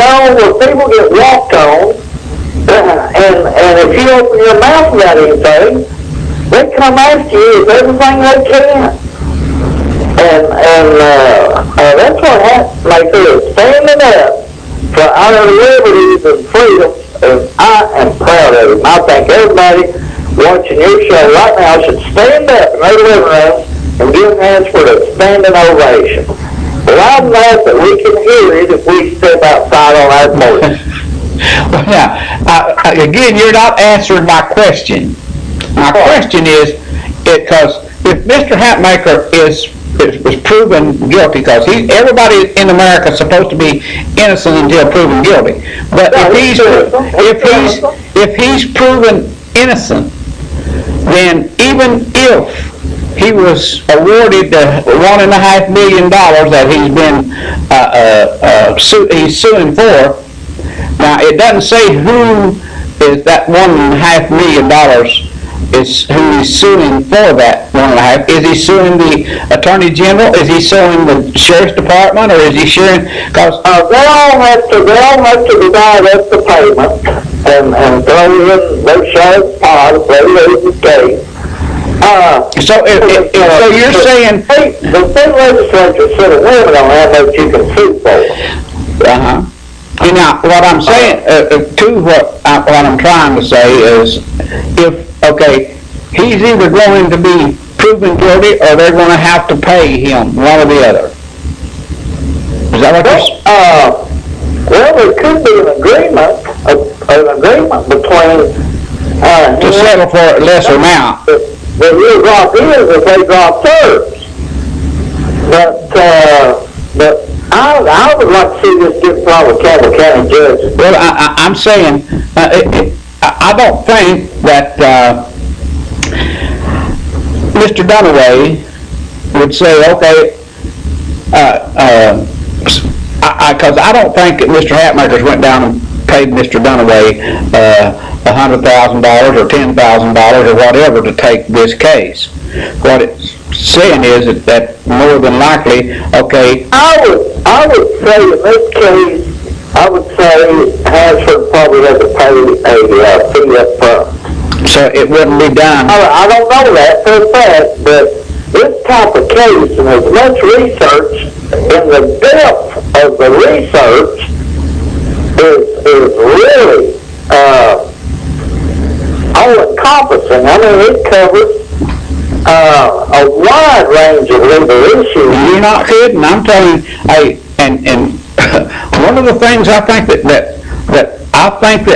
Speaker 2: people get walked on, and if you open your mouth about anything, they come after you with everything they can. And that's what Hatmaker is standing up for our liberties and freedoms, and I am proud of him. I think everybody watching your show right now should stand up in their living room and give Hansford a standing ovation. Loud enough that we can hear it if we step outside on our porch.
Speaker 8: Well, now, again, you're not answering my question. My question is, because if Mr. Hatmaker is proven guilty, because everybody in America is supposed to be innocent until proven guilty. But if he's proven innocent, then even if he was awarded the $1.5 million that he's been he's suing for. Now it doesn't say who is that $1.5 million is who he's suing for that 1.5. Is he suing the Attorney General? Is he suing the Sheriff's Department, or is he suing? Because
Speaker 2: they all have to divide up the payment and throw in their share of pot if they lose the case.
Speaker 8: So you're saying
Speaker 2: the state legislature set a limit on how much you can sue for.
Speaker 8: Now, what I'm saying, what I'm trying to say is, he's either going to be proven guilty or they're going to have to pay him, one or the other. Is that what you're saying?
Speaker 2: Well, there could be an agreement between
Speaker 8: to settle for a lesser amount.
Speaker 2: The real drop is if they drop theirs. But I would like to see this get brought to Campbell County judges.
Speaker 8: Well, I'm saying, I don't think that Mr. Dunaway would say, because I don't think that Mr. Hatmakers went down and paid Mr. Dunaway $100,000 or $10,000 or whatever to take this case. What it's saying is that more than likely,
Speaker 2: I would say in this case, Hansford probably had to pay a fee up front.
Speaker 8: So it wouldn't be done.
Speaker 2: I don't know that for a fact, but this type of case, and as much research, in the depth of the research, is really all-encompassing. I mean, it covers a wide range of legal issues.
Speaker 8: You're not kidding. I'm telling you, and one of the things I think that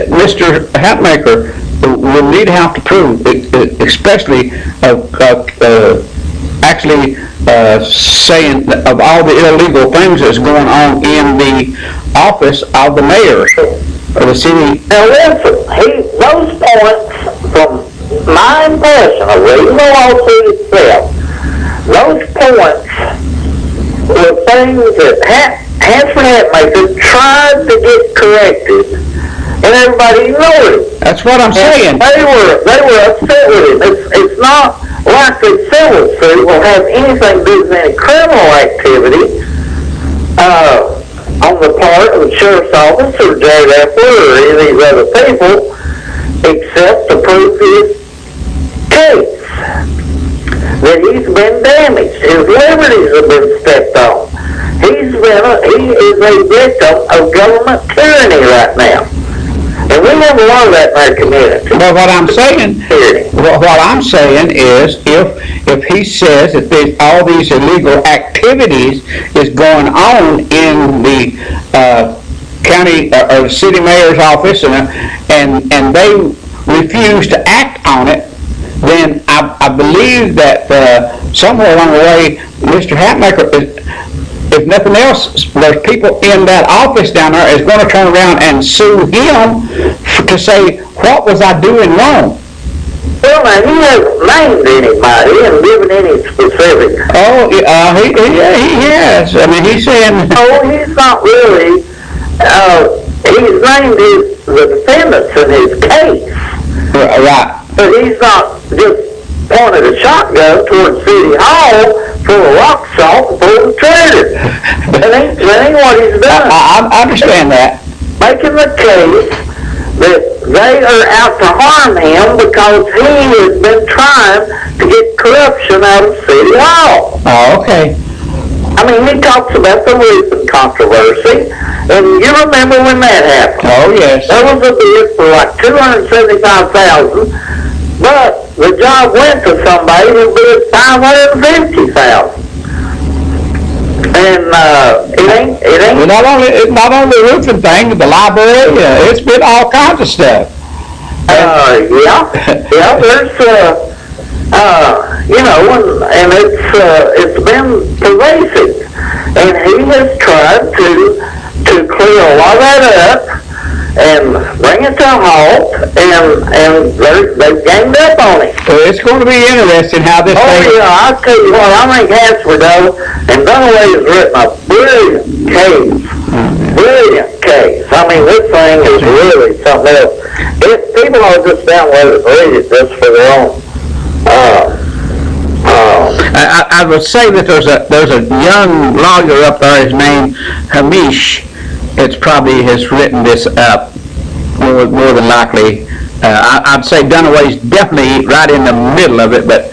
Speaker 8: Mr. Hatmaker will need to have to prove, especially saying of all the illegal things that's going on in the office of the mayor of the city.
Speaker 2: Now listen, those points, from my impression of reading the lawsuit itself, those points were things that Hansford Hatmaker tried to get corrected, and everybody ignored it.
Speaker 8: That's what I'm saying.
Speaker 2: They were upset with him. It's not like the civil suit will have anything to do with any criminal activity on the part of the sheriff's office or Jay Epler or any of these other people, except to prove his case, that he's been damaged. His liberties have been stepped on. He is a victim of government tyranny right now. And we have a lot of that in our community.
Speaker 8: But what I'm saying is, if he says that all these illegal activities is going on in the county or city mayor's office, and they refuse to act on it, then I believe that somewhere along the way, Mr. Hatmaker, if nothing else, there's people in that office down there is going to turn around and sue him to say, what was I doing wrong?
Speaker 2: Well, now, he hasn't named anybody and given any specifics.
Speaker 8: Oh, he has. I mean, he's saying...
Speaker 2: Oh, he's not really. He's named the defendants in his case.
Speaker 8: Right.
Speaker 2: But he's not just pointed a shotgun towards City Hall full of rock salt and pulled the trigger. That ain't what he's done.
Speaker 8: I understand that.
Speaker 2: Making the case that they are out to harm him because he has been trying to get corruption out of City Hall.
Speaker 8: Oh, okay.
Speaker 2: I mean, he talks about the roofing controversy, and you remember when that happened.
Speaker 8: Oh, yes.
Speaker 2: That was a bid for like $275,000 but the job went to somebody who bid $550,000. And,
Speaker 8: Well, it's not only the roofing thing, the library, it's been all kinds of stuff.
Speaker 2: yeah, there's, and it's been pervasive. And he has tried to clear a lot of that up and bring it to a halt, and they've ganged up on it.
Speaker 8: So it's going to be interesting how this
Speaker 2: Oh
Speaker 8: thing...
Speaker 2: yeah, I'll tell you what, I think Hansford and Dunaway has written a brilliant case. I mean, this thing is really something else. People are just download it and read it just for their own.
Speaker 8: I would say that there's a young lawyer up there, his name Hamish. It's probably has written this up more than likely. I'd say Dunaway's definitely right in the middle of it, but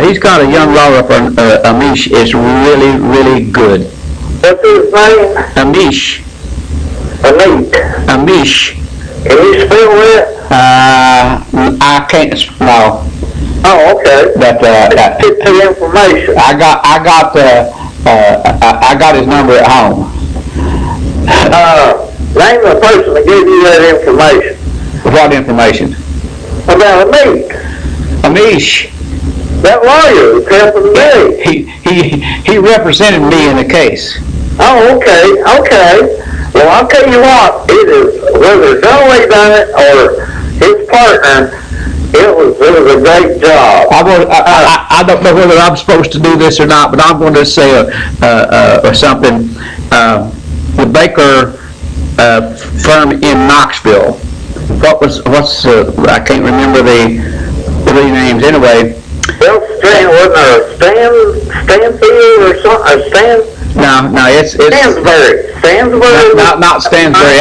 Speaker 8: he's got a young lawyer up there. Hamish is really, really good.
Speaker 2: What's his name?
Speaker 8: Hamish. Hamish.
Speaker 2: Can you spell it?
Speaker 8: I can't. No.
Speaker 2: Oh, okay.
Speaker 8: But
Speaker 2: Get the information.
Speaker 8: I got his number at home.
Speaker 2: Name the person that gave you that information.
Speaker 8: What information?
Speaker 2: About a meet.
Speaker 8: Amish.
Speaker 2: That lawyer who's helping me.
Speaker 8: He represented me in the case.
Speaker 2: Oh, okay. Well, I'll tell you what, it is, whether Dunaway done it or his partner, it was a great job.
Speaker 8: I don't know whether I'm supposed to do this or not, but I'm going to say something. The Baker firm in Knoxville. What's I can't remember the three names anyway.
Speaker 2: Well, wasn't there a Stanfield or something?
Speaker 8: No, it's
Speaker 2: Stansbury.
Speaker 8: Not Stansbury.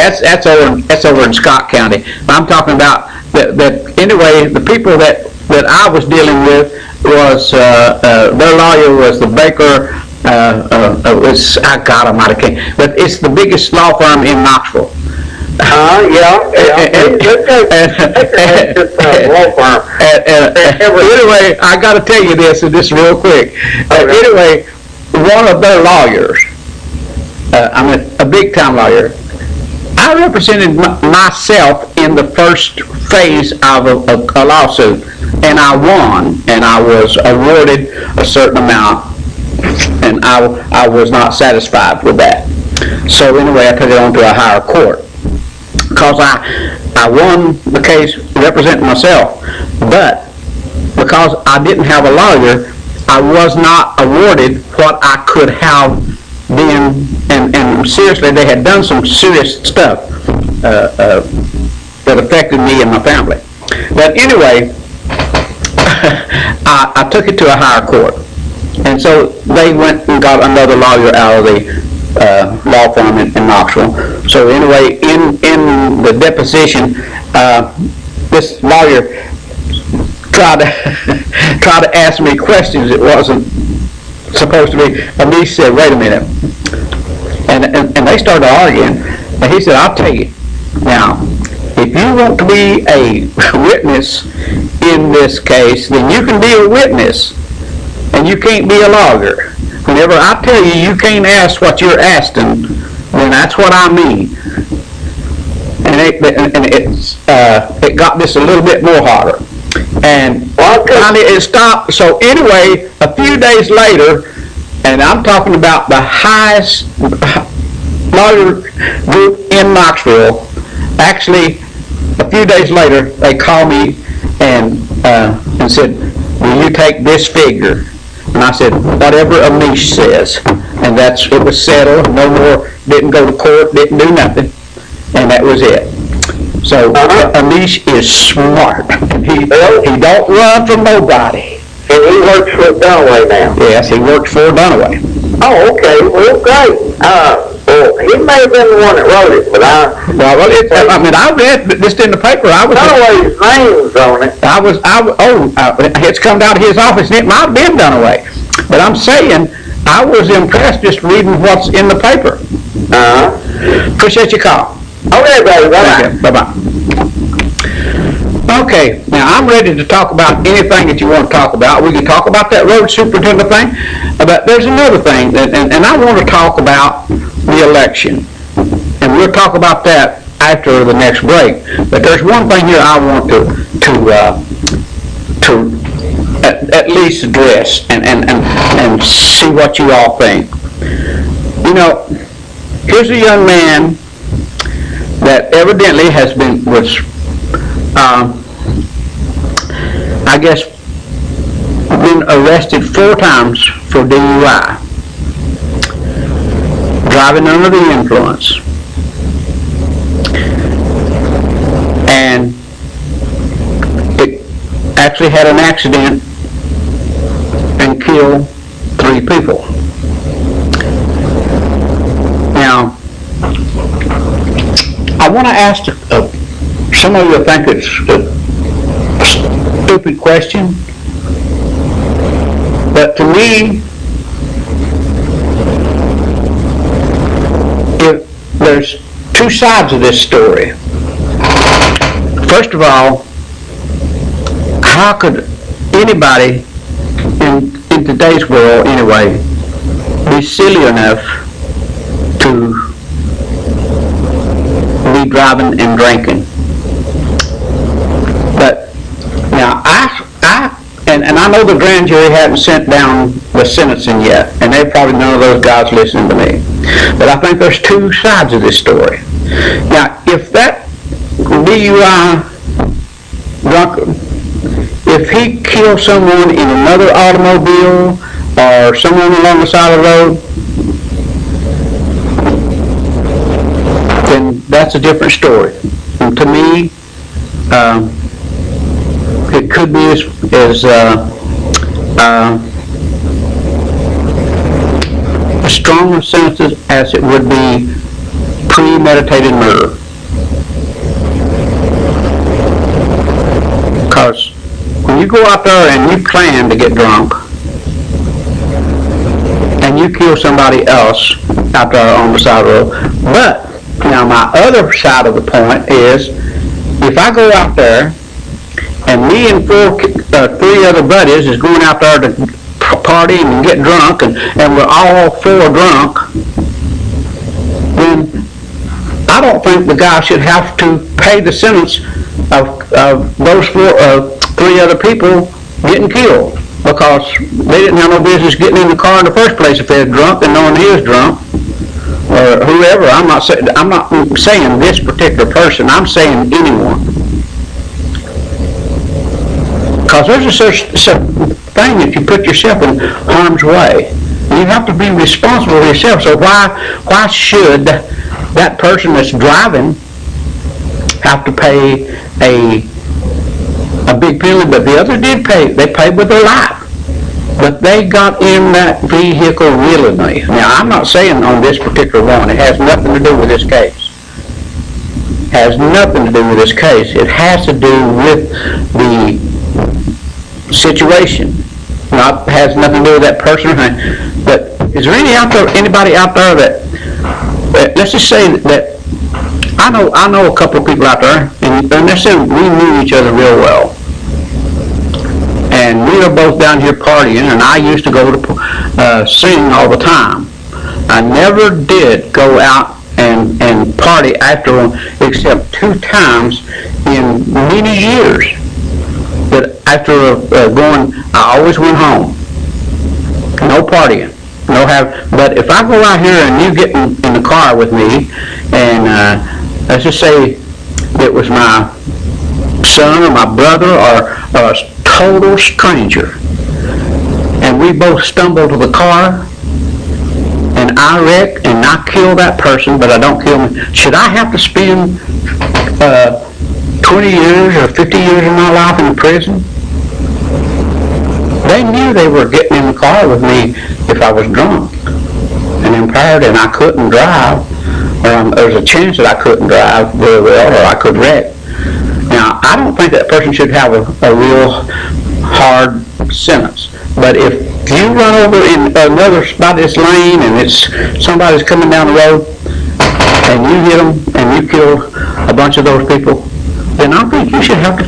Speaker 8: That's over in Scott County. I'm talking about that anyway. The people that I was dealing with was their lawyer was the Baker. God Almighty, but it's the biggest law firm in Knoxville.
Speaker 2: Yeah.
Speaker 8: Anyway, I got to tell you this, and this real quick. Anyway, one of their lawyers, I'm a big-time lawyer, I represented myself in the first phase of a lawsuit, and I won, and I was awarded a certain amount, and I was not satisfied with that. So anyway, I took it on to a higher court, because I won the case representing myself, but because I didn't have a lawyer, I was not awarded what I could have been, and seriously, they had done some serious stuff that affected me and my family. But anyway, I took it to a higher court, and so they went and got another lawyer out of the law firm in Knoxville. So anyway, in the deposition, this lawyer tried to ask me questions it wasn't supposed to be. And he said, "Wait a minute," and they started arguing. And he said, "I'll tell you now, if you want to be a witness in this case, then you can be a witness, and you can't be a lawyer. Whenever I tell you you can't ask what you're asking, then that's what I mean." And it got this a little bit more harder. And finally it stopped. So anyway, a few days later, and I'm talking about the highest lawyer group in Knoxville, actually a few days later they called me and said, "Will you take this figure?" And I said, "Whatever Amish says." And it was settled. No more, didn't go to court, didn't do nothing. And that was it. So Amish is smart. He don't run from nobody.
Speaker 2: And he works for Dunaway now.
Speaker 8: Yes, he works for Dunaway.
Speaker 2: Oh, okay. Well, great. Well, he may have been the one that wrote it, but I read this in the paper. Dunaway's name's on it.
Speaker 8: It's come down to his office, and it might have been Dunaway. But I'm saying, I was impressed just reading what's in the paper. Appreciate your call.
Speaker 2: Okay, buddy. Bye-bye.
Speaker 8: Bye-bye. Okay, now I'm ready to talk about anything that you want to talk about. We can talk about that road superintendent thing, but there's another thing, and I want to talk about the election. And we'll talk about that after the next break. But there's one thing here I want to at least address and see what you all think. You know, here's a young man that evidently I guess, been arrested 4 times for DUI, driving under the influence, and it actually had an accident and killed 3 people. Now, I want to ask, some of you think it's a stupid question, but to me, there's 2 sides of this story. First of all, how could anybody in today's world anyway be silly enough to be driving and drinking? But now and I know the grand jury hadn't sent down the sentencing yet, and they probably none of those guys listening to me. But I think there's 2 sides of this story. Now, if that DUI drunkard, if he killed someone in another automobile or someone along the side of the road, then that's a different story. And to me, it could be as strong a sentence as it would be premeditated murder. Because when you go out there and you plan to get drunk and you kill somebody else out there on the side of the road, but now my other side of the point is, if I go out there and me and 3 other buddies is going out there to party and get drunk, and we're all 4 drunk, then I don't think the guy should have to pay the sentence of those 3 other people getting killed, because they didn't have no business getting in the car in the first place if they were drunk and knowing he was drunk, or whoever. I'm not saying this particular person. I'm saying anyone. Because there's a certain thing if you put yourself in harm's way. You have to be responsible for yourself. So why should that person that's driving have to pay a big penalty? But the other did pay. They paid with their life. But they got in that vehicle willingly. Now, I'm not saying on this particular one. It has nothing to do with this case. Has nothing to do with this case. It has to do with the situation. Not has nothing to do with that person. But is there anybody out there that let's just say that I know a couple of people out there, and let's say we knew each other real well, and we were both down here partying, and I used to go to sing all the time. I never did go out and party after one, except 2 times in many years. But after going, I always went home. No partying. But if I go out here and you get in the car with me, and let's just say it was my son or my brother or a total stranger, and we both stumble to the car, and I wreck and I kill that person, but I don't kill me, should I have to spend 20 years or 50 years of my life in prison? They knew they were getting in the car with me if I was drunk and impaired and I couldn't drive, or there was a chance that I couldn't drive very well, or I could wreck. Now, I don't think that person should have a real hard sentence. But if you run over in another spotted lane and somebody's coming down the road and you hit them and you kill a bunch of those people, then I think you should have to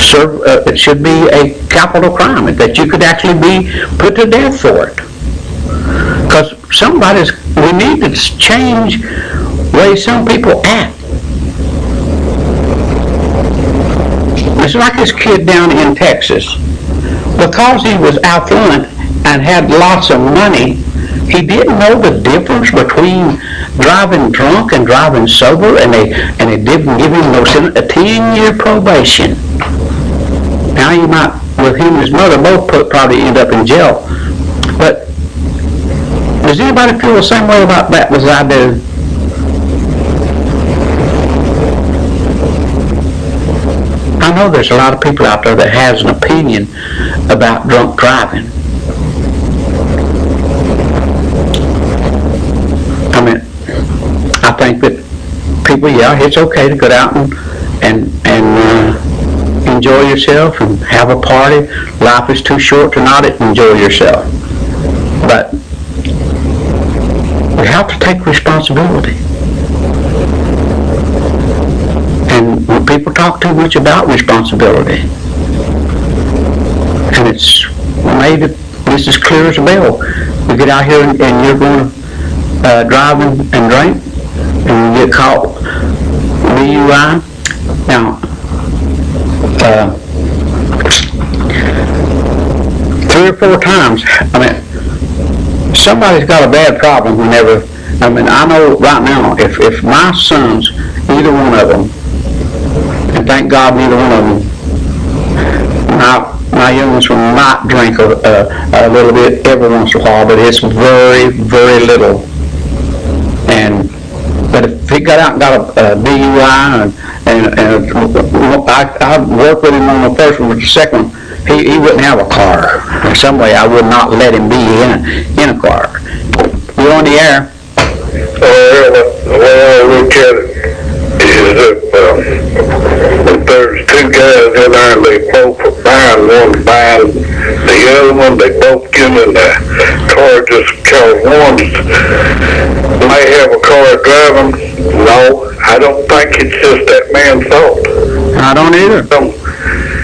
Speaker 8: it should be a capital crime, that you could actually be put to death for it. Because we need to change the way some people act. It's like this kid down in Texas. Because he was affluent and had lots of money, he didn't know the difference between driving drunk and driving sober, and they didn't give him a 10-year probation. Now you might, with him and his mother, both probably end up in jail. But does anybody feel the same way about that as I do? I know there's a lot of people out there that has an opinion about drunk driving. I mean, I think that people, it's okay to go out and enjoy yourself and have a party. Life is too short to not enjoy yourself. But we have to take responsibility. And when people talk too much about responsibility, and it's made this as clear as a bell. You get out here and you're going to drive and drink, and you get caught DUI. Now, 3 or 4 times, I mean, somebody's got a bad problem whenever, I know right now, if my sons, either one of them, and thank God neither one of them, my young ones might drink a little bit every once in a while, but it's very, very little. But if he got out and got a DUI, and I worked with him on the first one, but the second one, he wouldn't have a car. In some way, I would not let him be in a car. You're on the air.
Speaker 2: Well, look at it. Is that there's 2 guys in there and they both are buying, one's buying the other one, they both get in the car just because one may have a car driving. No, I don't think it's just that man's fault.
Speaker 8: I don't either.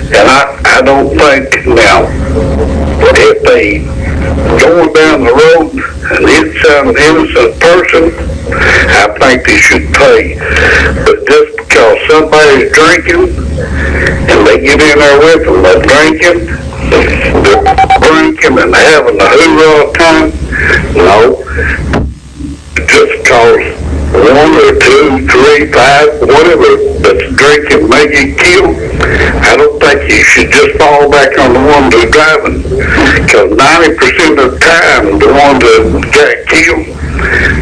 Speaker 2: And I don't think now, if they going down the road and hit some innocent person, I think they should pay. But just because somebody's drinking and they get in there with them, they're drinking and having the hoorah all the time, no. Just because 1 or 2, 3, 5, whatever that's drinking may get killed, I don't think you should just fall back on the one that's driving. Because 90% of the time, the one that got killed,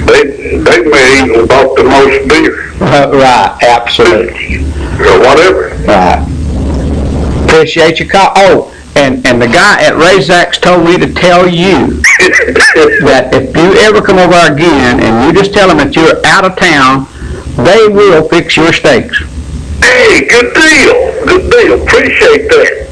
Speaker 2: they may even bought the most beer.
Speaker 8: Right, absolutely.
Speaker 2: Or whatever.
Speaker 8: Right. Appreciate your call. Oh, and the guy at Razak's told me to tell you that if you ever come over again and you just tell them that you're out of town, they will fix your steaks.
Speaker 2: Hey, good deal. Good deal. Appreciate that.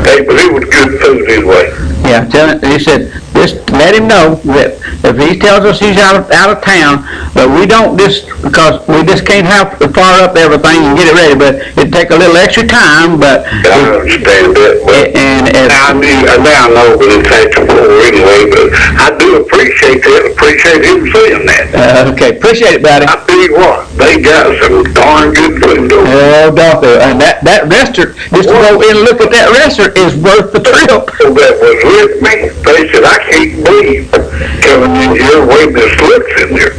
Speaker 2: Hey, but it was good food anyway.
Speaker 8: Yeah, he said, just let him know that if he tells us he's out of town, but we don't because we just can't have to fire up everything and get it ready, but it'd take a little extra time, but...
Speaker 2: I understand that, but now I know that it takes 4 anyway, but I do appreciate that, appreciate him saying that.
Speaker 8: Okay, appreciate it, buddy.
Speaker 2: I tell you what, they got some darn good food though.
Speaker 8: Oh, don't they? And that restaurant, just to go in and look at that restaurant is worth the trip.
Speaker 2: So that was with me. They said, I can't believe coming in here waiting this looks in there.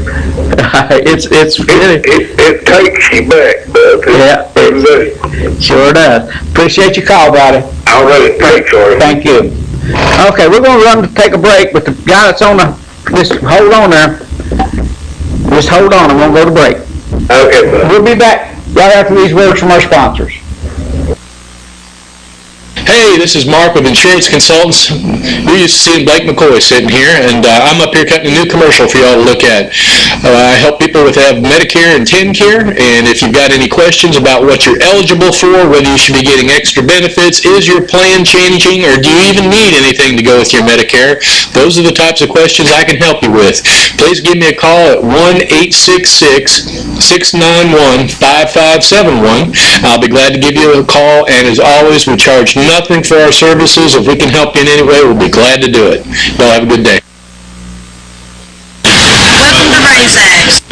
Speaker 8: It's really...
Speaker 2: It takes you back, bud.
Speaker 8: Yeah, it sure does. Appreciate your call, buddy.
Speaker 2: All right, thanks, Artie.
Speaker 8: Thank you. Okay, we're going to run to take a break, but the guy that's on just hold on there. Just hold on, I'm going to go to break.
Speaker 2: Okay, bud.
Speaker 8: We'll be back right after these words from our sponsors.
Speaker 1: Hey, Hey, this is Mark with Insurance Consultants. You're used to seeing Blake McCoy sitting here, and I'm up here cutting a new commercial for y'all to look at. I help people with have Medicare and TennCare, and if you've got any questions about what you're eligible for, whether you should be getting extra benefits, is your plan changing, or do you even need anything to go with your Medicare, those are the types of questions I can help you with. Please give me a call at 1-866-691-5571. I'll be glad to give you a call, and as always, we charge nothing for our services. If we can help you in any way, we'll be glad to do it. Y'all have a good day.
Speaker 9: Welcome to RaisX.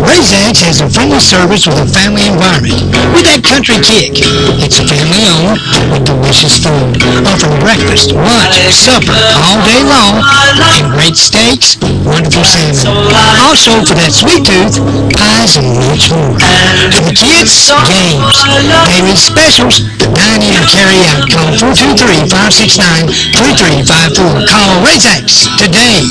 Speaker 3: RaisX has a friendly service with a family environment. With that country kick, it's family owned with delicious food, offering breakfast, lunch, supper all day long, and great steaks, wonderful salmon. Also, for that sweet tooth, pies and much more. For the kids, games, daily specials, dine-in or carry out. Call 423-569-3354. Call RaisX today.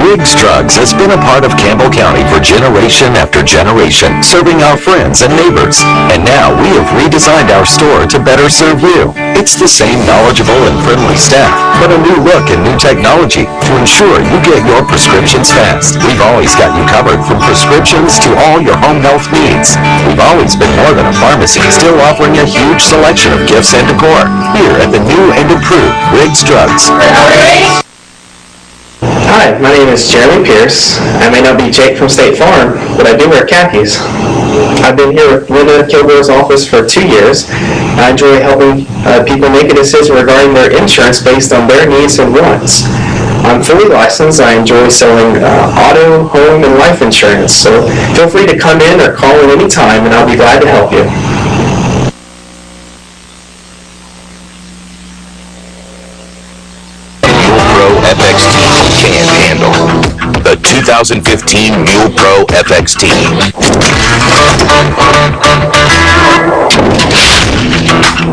Speaker 4: Riggs Drugs has been a part of Campbell County for generation after generation, serving our friends and neighbors. And now we have redesigned our store to better serve you. It's the same knowledgeable and friendly staff, but a new look and new technology to ensure you get your prescriptions fast. We've always got you covered from prescriptions to all your home health needs. We've always been more than a pharmacy, still offering a huge selection of gifts and decor. Here at the new and improved Riggs Drugs.
Speaker 10: Hi, my name is Jeremy Pierce. I may not be Jake from State Farm, but I do wear khakis. I've been here with Linda Kilgore's office for 2 years. I enjoy helping people make a decision regarding their insurance based on their needs and wants. I'm fully licensed. I enjoy selling auto, home, and life insurance. So feel free to come in or call in any time, and I'll be glad to help you.
Speaker 4: Can handle the 2015 Mule Pro FXT.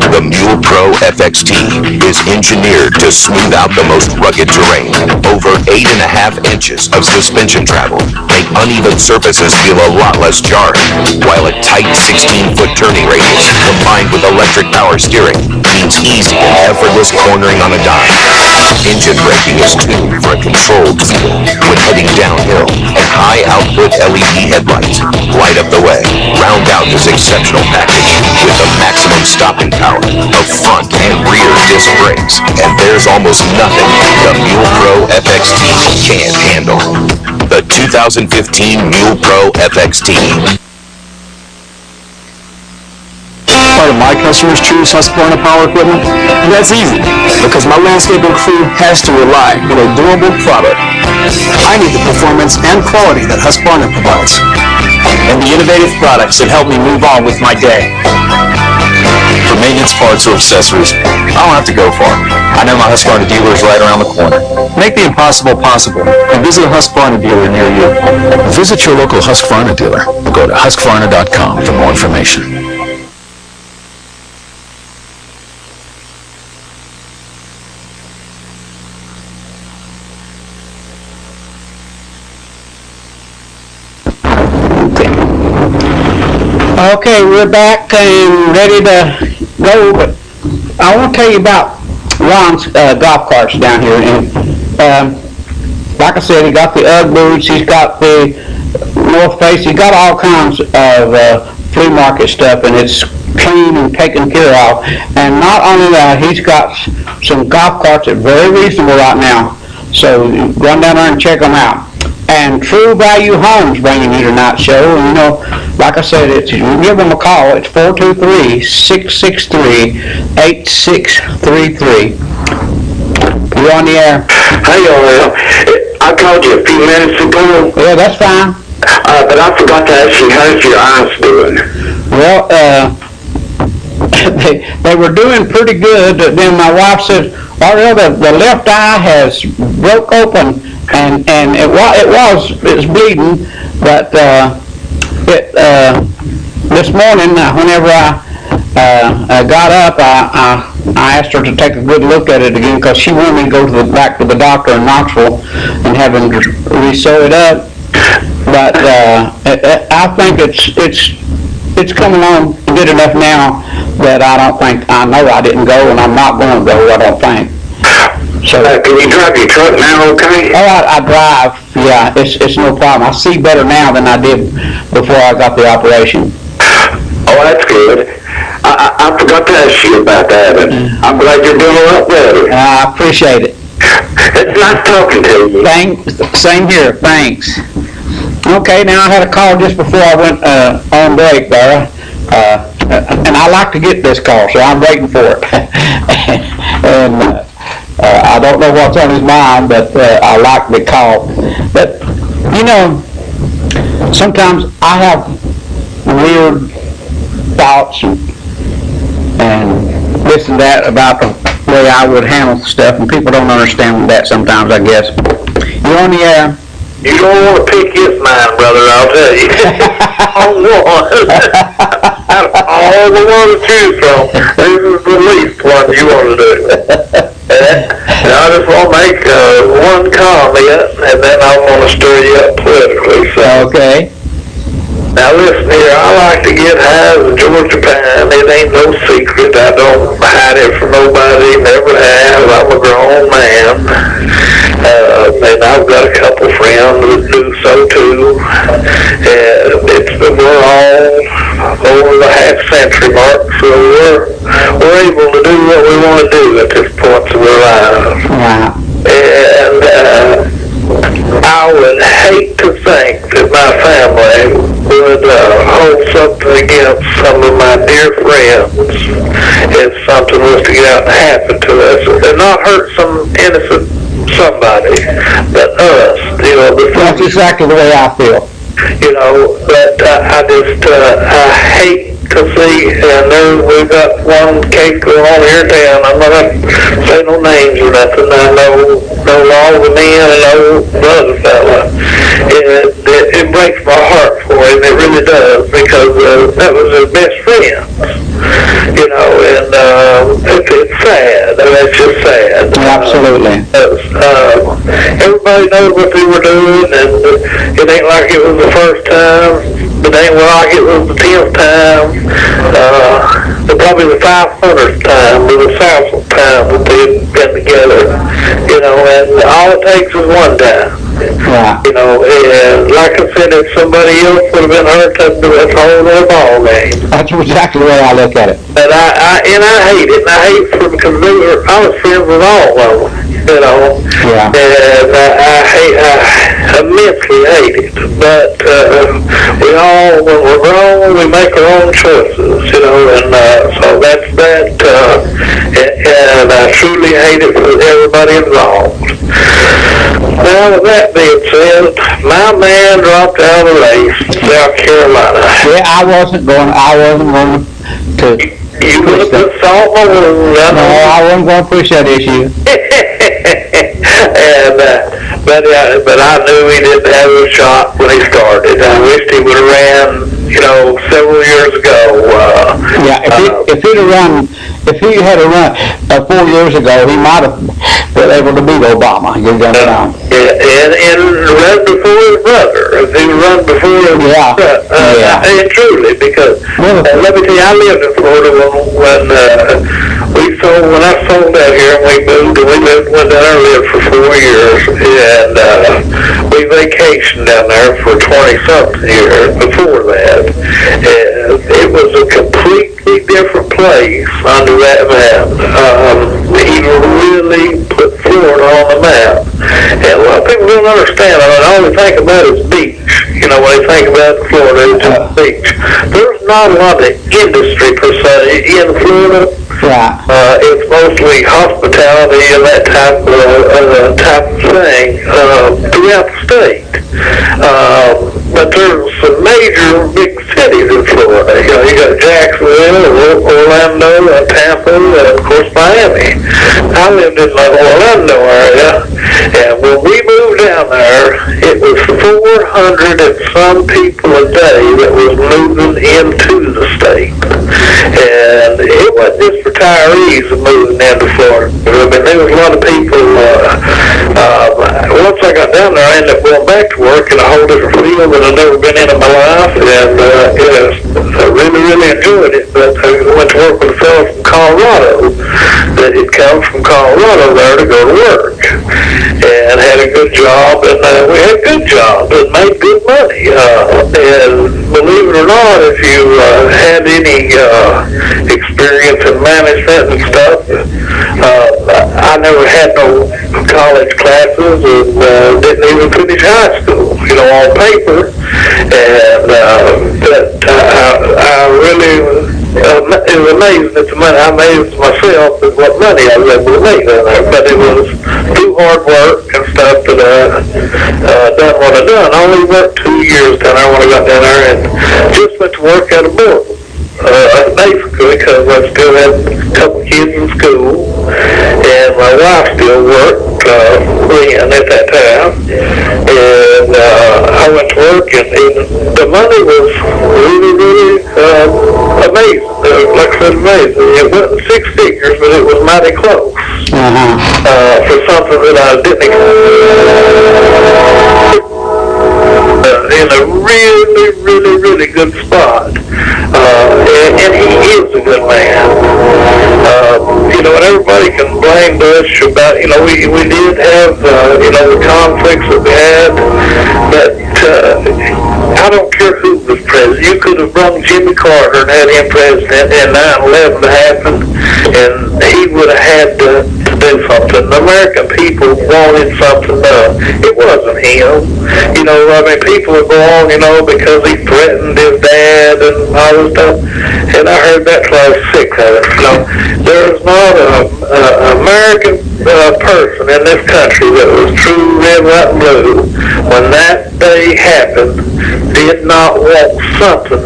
Speaker 4: The Mule Pro FXT is engineered to smooth out the most rugged terrain. Over 8.5 inches of suspension travel make uneven surfaces feel a lot less jarring, while a tight 16-foot turning radius combined with electric power steering means easy and effortless cornering on a dime. Engine braking is tuned for a controlled feel when heading downhill, and high-output LED headlights light up the way. Round out this exceptional package with the maximum stopping power of front and rear disc brakes, and there's almost nothing the Mule Pro FXT can't handle. The 2015 Mule Pro FXT.
Speaker 7: Part of my customers choose Husqvarna Power Equipment? And that's easy, because my landscaping crew has to rely on a durable product. I need the performance and quality that Husqvarna provides, and the innovative products that help me move on with my day. For maintenance parts or accessories, I don't have to go far. I know my Husqvarna dealer is right around the corner. Make the impossible possible and visit a Husqvarna dealer near you.
Speaker 6: Visit your local Husqvarna dealer or go to Husqvarna.com for more information.
Speaker 8: Okay, we're back and ready to go, but I want to tell you about Ron's golf carts down here. And like I said, he got the UGG boots, he's got the North Face, he's got all kinds of flea market stuff, and it's clean and taken care of. And not only that, he's got some golf carts that are very reasonable right now. So run down there and check them out. And True Value Homes bringing you tonight's show. And, you know, like I said, you give them a call. It's 423-663-8633. You're on the air.
Speaker 2: Hey, I called you a few minutes ago.
Speaker 8: Yeah, that's fine.
Speaker 2: But I forgot to ask you, how's your eyes doing?
Speaker 8: Well, they were doing pretty good. Then my wife said, "Ariel, the left eye has broke open, and it's bleeding." But this morning, whenever I got up, I asked her to take a good look at it again, because she wanted me to go back to the doctor in Knoxville and have him re-sew it up. But I think it's coming on good enough now that I know I didn't go, and I'm not going to go, I don't think. So,
Speaker 2: Can you drive your truck now okay?
Speaker 8: I drive, yeah, it's no problem. I see better now than I did before I got the operation.
Speaker 2: Oh, that's good. I forgot to ask you about that, and I'm glad you're doing a lot better.
Speaker 8: I appreciate it.
Speaker 2: It's nice talking to you.
Speaker 8: Same here, thanks. Okay, now I had a call just before I went on break there, and I like to get this call, so I'm waiting for it. And I don't know what's on his mind, but I like the call. But, you know, sometimes I have weird thoughts and this and that about the way I would handle stuff, and people don't understand that sometimes, I guess. You're on the air.
Speaker 2: You don't want to pick his mind, brother, I'll tell you. On one. Out of all the ones to choose from, this is the least one you want to do. And I just want to make one comment, and then I want to stir you up politically. So.
Speaker 8: Okay.
Speaker 2: Now listen here, I like to get high as a Georgia pine. It ain't no secret. I don't hide it from nobody, never have. I'm a grown man. And I've got a couple friends that do so too. And we're all over the half-century mark, so we're able to do what we want to do at this point of our lives.
Speaker 8: Wow.
Speaker 2: And I would hate to think that my family would hold something against some of my dear friends if something was to get out and happen to us, and not hurt some innocent somebody, but us, you know.
Speaker 8: That's exactly the way I feel.
Speaker 2: You know, but I hate to see, and we've got one case going on here in town. I'm not going to say no names or nothing. I know all the men and know the other fella. It breaks my heart for him, it really does, because that was his best friend. You know, and it's sad. I mean, it's just sad.
Speaker 8: Absolutely.
Speaker 2: Everybody knows what they were doing, and it ain't like it was the first time. It ain't like it was the 10th time. Probably the 500th time, or the 1000th time that they've been together. You know, and all it takes is one time.
Speaker 8: Yeah.
Speaker 2: You know, and like I said, if somebody else would have been hurt, that's a whole other ball game.
Speaker 8: That's exactly the way I look at it.
Speaker 2: But I hate it, and I hate for because I was friends with all of them, you know.
Speaker 8: Yeah.
Speaker 2: And I immensely hate it. But we all, when we're grown, we make our own choices, you know, and so that's that. And I truly hate it for everybody involved. Now, with that being said, my man dropped out of the race, South Carolina.
Speaker 8: Yeah, I wasn't going to
Speaker 2: You would have put salt in my wound.
Speaker 8: No, I wasn't going to push that issue.
Speaker 2: And, but I knew he didn't have a shot when he started. I wished he would have ran, you know, several years ago.
Speaker 8: Yeah, if he had run 4 years ago, he might have been able to beat Obama. You're going to know.
Speaker 2: And run before his brother. If he run before his brother. And truly, because let me tell you, I lived in Florida when I sold out here, and went down there and lived for 4 years, and we vacationed down there for 20-something years before that. And it was a completely different place under that map. He really put Florida on the map. And a lot of people don't understand. I mean, all they think about is beach. You know, when they think about Florida, it's just beach. There's not a lot of industry, per se, in Florida.
Speaker 8: Right.
Speaker 2: It's mostly hospitality and that type of thing throughout the state. But there's some major big cities in Florida. You know, you got Jacksonville, Orlando, Tampa, and of course Miami. I lived in the Orlando area, and when we moved down there, it was 400 and some people a day that was moving into the state. And it wasn't just retirees moving into Florida. I mean, there was a lot of people. Once I got down there, I ended up going back to work in a whole different field that I've never been in my life, and I really, really enjoyed it. But I went to work with a fellow from Colorado that had come from Colorado there to go to work, and had a good job, and we had a good job and made good money. And believe it or not, if you had any experience in management and stuff, I never had no college classes and didn't even finish high school, on paper. And but I really it was amazing at the money. I amazed myself at what money I was able to make down there. But it was through hard work and stuff that I done what I done. I only worked 2 years down there when I got down there, and just went to work out of board. Basically, because I still had a couple kids in school, and my wife still worked then at that time, and I went to work, and the money was really, really amazing. Like I said, amazing. It wasn't six figures, but it was mighty close for something that I didn't expect. In a really, really, really good spot. And he is a good man. And everybody can blame Bush about, we did have, the conflicts that we had, but I don't care who was president. You could have brung Jimmy Carter and had him president, and 9/11 happened, and he would have had to do something. The American people wanted something done. It wasn't him. People would go on, because he threatened his dad and all this stuff, and I heard that till I was sick of it. There's not an American person in this country that was true red, white, and blue when that day happened did not want something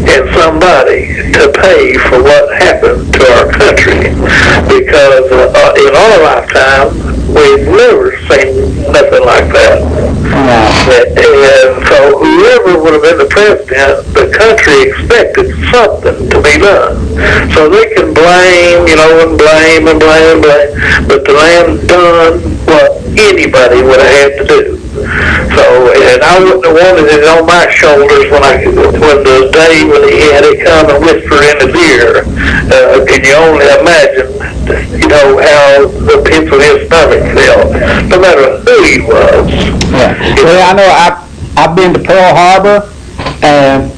Speaker 2: and somebody to pay for what happened to our country, because in our lifetime we've never seen nothing like that. And so whoever would have been the president, the country expected something to be done. So they can blame, and blame, but the man done what anybody would have had to do. So, and I wouldn't have wanted it on my shoulders when the day when he had it come and whisper in his ear. Can you only imagine, how the pits of his stomach felt, no matter who he was.
Speaker 8: Yeah. Well, I know I've been to Pearl Harbor, and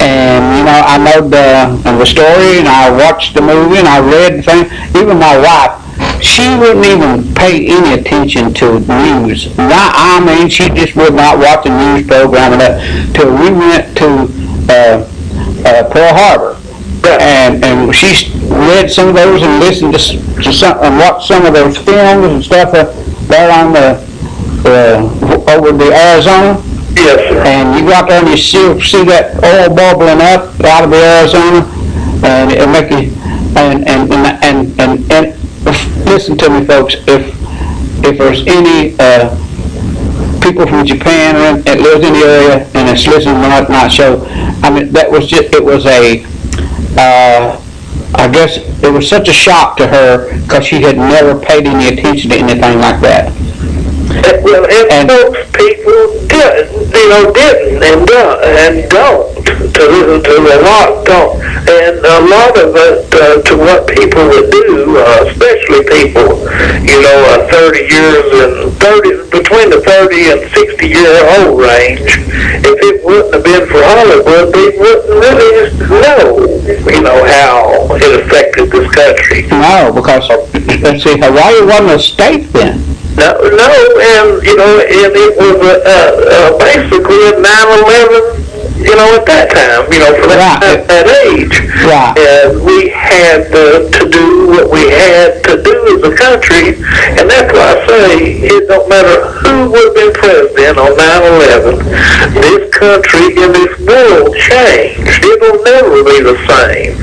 Speaker 8: I know the story, and I watched the movie, and I read the thing. Even my wife, she wouldn't even pay any attention to news. She just would not watch the news program till we went to Pearl Harbor. And she read some of those and listened to some and watched some of those films and stuff there on over the Arizona.
Speaker 2: Yes, sir.
Speaker 8: And you go out there and you see that oil bubbling up out of the Arizona, and it make you and listen to me, folks. If there's any people from Japan or that lives in the area and it's listening to my show, that was just it was a. I guess it was such a shock to her because she had never paid any attention to anything like that.
Speaker 2: Well, and most people didn't and don't. To listen to a lot don't. And a lot of it to what people would do, especially people, 30 years and between the 30 and 60-year-old range. If it wouldn't have been for Hollywood, they wouldn't really know how it affected this country.
Speaker 8: No, because let's see, Hawaii wasn't a state then.
Speaker 2: No, and it was basically a 9/11. At that time, for that age. Right. And we had to do what we had to do as a country, and that's why I say it don't matter who would have been president on 9/11, this country and this world changed. It will never be the same.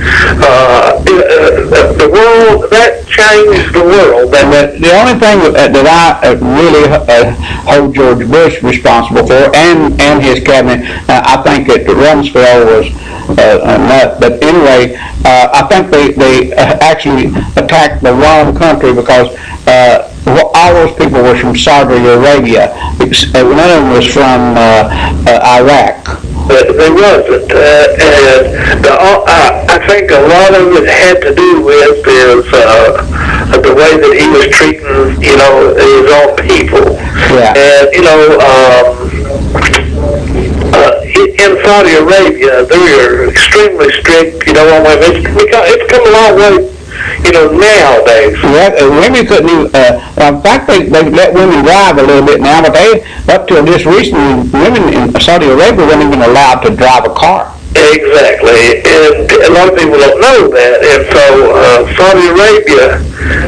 Speaker 2: The world, that changed the world.
Speaker 8: The only thing that I really hold George Bush responsible for, and his cabinet, I think that Rumsfeld was a nut. But anyway, I think they actually attacked the wrong country because all those people were from Saudi Arabia. None of them was from Iraq.
Speaker 2: But they wasn't. And I think a lot of it had to do with is the way that he was treating, his own people.
Speaker 8: Yeah.
Speaker 2: And, in Saudi Arabia, they are extremely strict, on women. It's come a long way, nowadays.
Speaker 8: Yeah, women couldn't even, in fact, they let women drive a little bit now, but up till just recently, women in Saudi Arabia weren't even allowed to drive a car.
Speaker 2: Exactly, and a lot of people don't know that, and so Saudi Arabia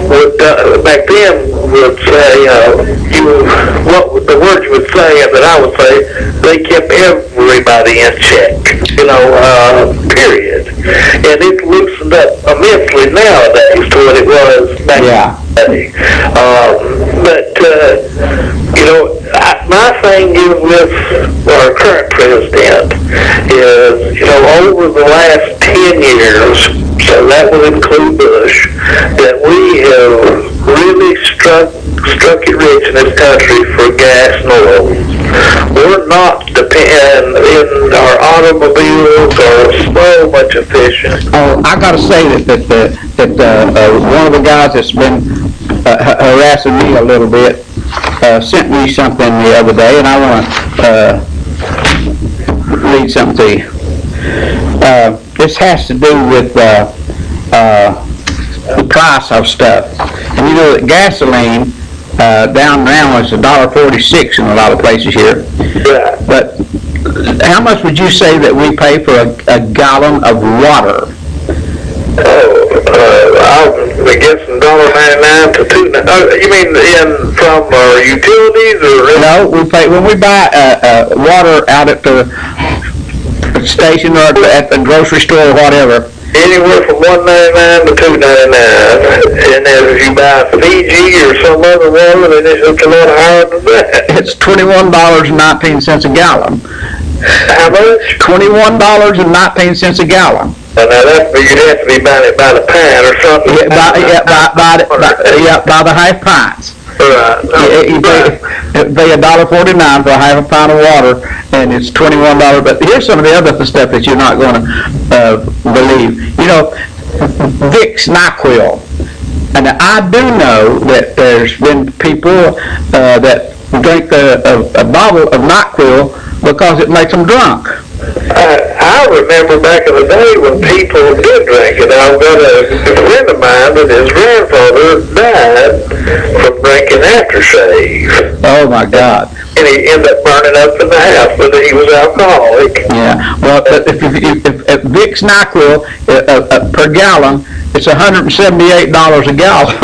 Speaker 2: would, back then, would say, what the words you would say, and that I would say, they kept everybody in check, period. And it loosened up immensely nowadays to what it was back then. My thing is with our current president is, over the last 10 years, so that would include Bush, that we have really struck it rich in this country for gas and oil. We're not dependent in our automobiles are so much efficient.
Speaker 8: Oh, I gotta say that one of the guys that's been harassing me a little bit sent me something the other day, and I want to read something to you. This has to do with the price of stuff. And you know that gasoline down now is $1.46 in a lot of places here.
Speaker 2: Yeah.
Speaker 8: But how much would you say that we pay for a gallon of water?
Speaker 2: I guess $1.99 to $2. You mean from our utilities or?
Speaker 8: No, we pay when we buy water out at the station or at the grocery store or whatever.
Speaker 2: Anywhere from $1.99 to $2.99, and then if you buy Fiji or some other water, then it's a lot higher than that.
Speaker 8: It's $21.19 a gallon.
Speaker 2: How much?
Speaker 8: $21.19 a gallon.
Speaker 2: Now you'd have to be buying it by the pint or something.
Speaker 8: By the half pints.
Speaker 2: Right.
Speaker 8: You pay $1.49 for a half a pint of water, and it's $21. But here's some of the other stuff that you're not going to believe. Vicks NyQuil. And I do know that there's been people that drink a bottle of NyQuil because it makes them drunk.
Speaker 2: I remember back in the day when people did drink it. I've got a friend of mine that his grandfather died from drinking aftershave.
Speaker 8: Oh my God.
Speaker 2: And he ended up burning up in the house, but he was alcoholic.
Speaker 8: Yeah, well, but if Vicks NyQuil per gallon, it's $178 a gallon.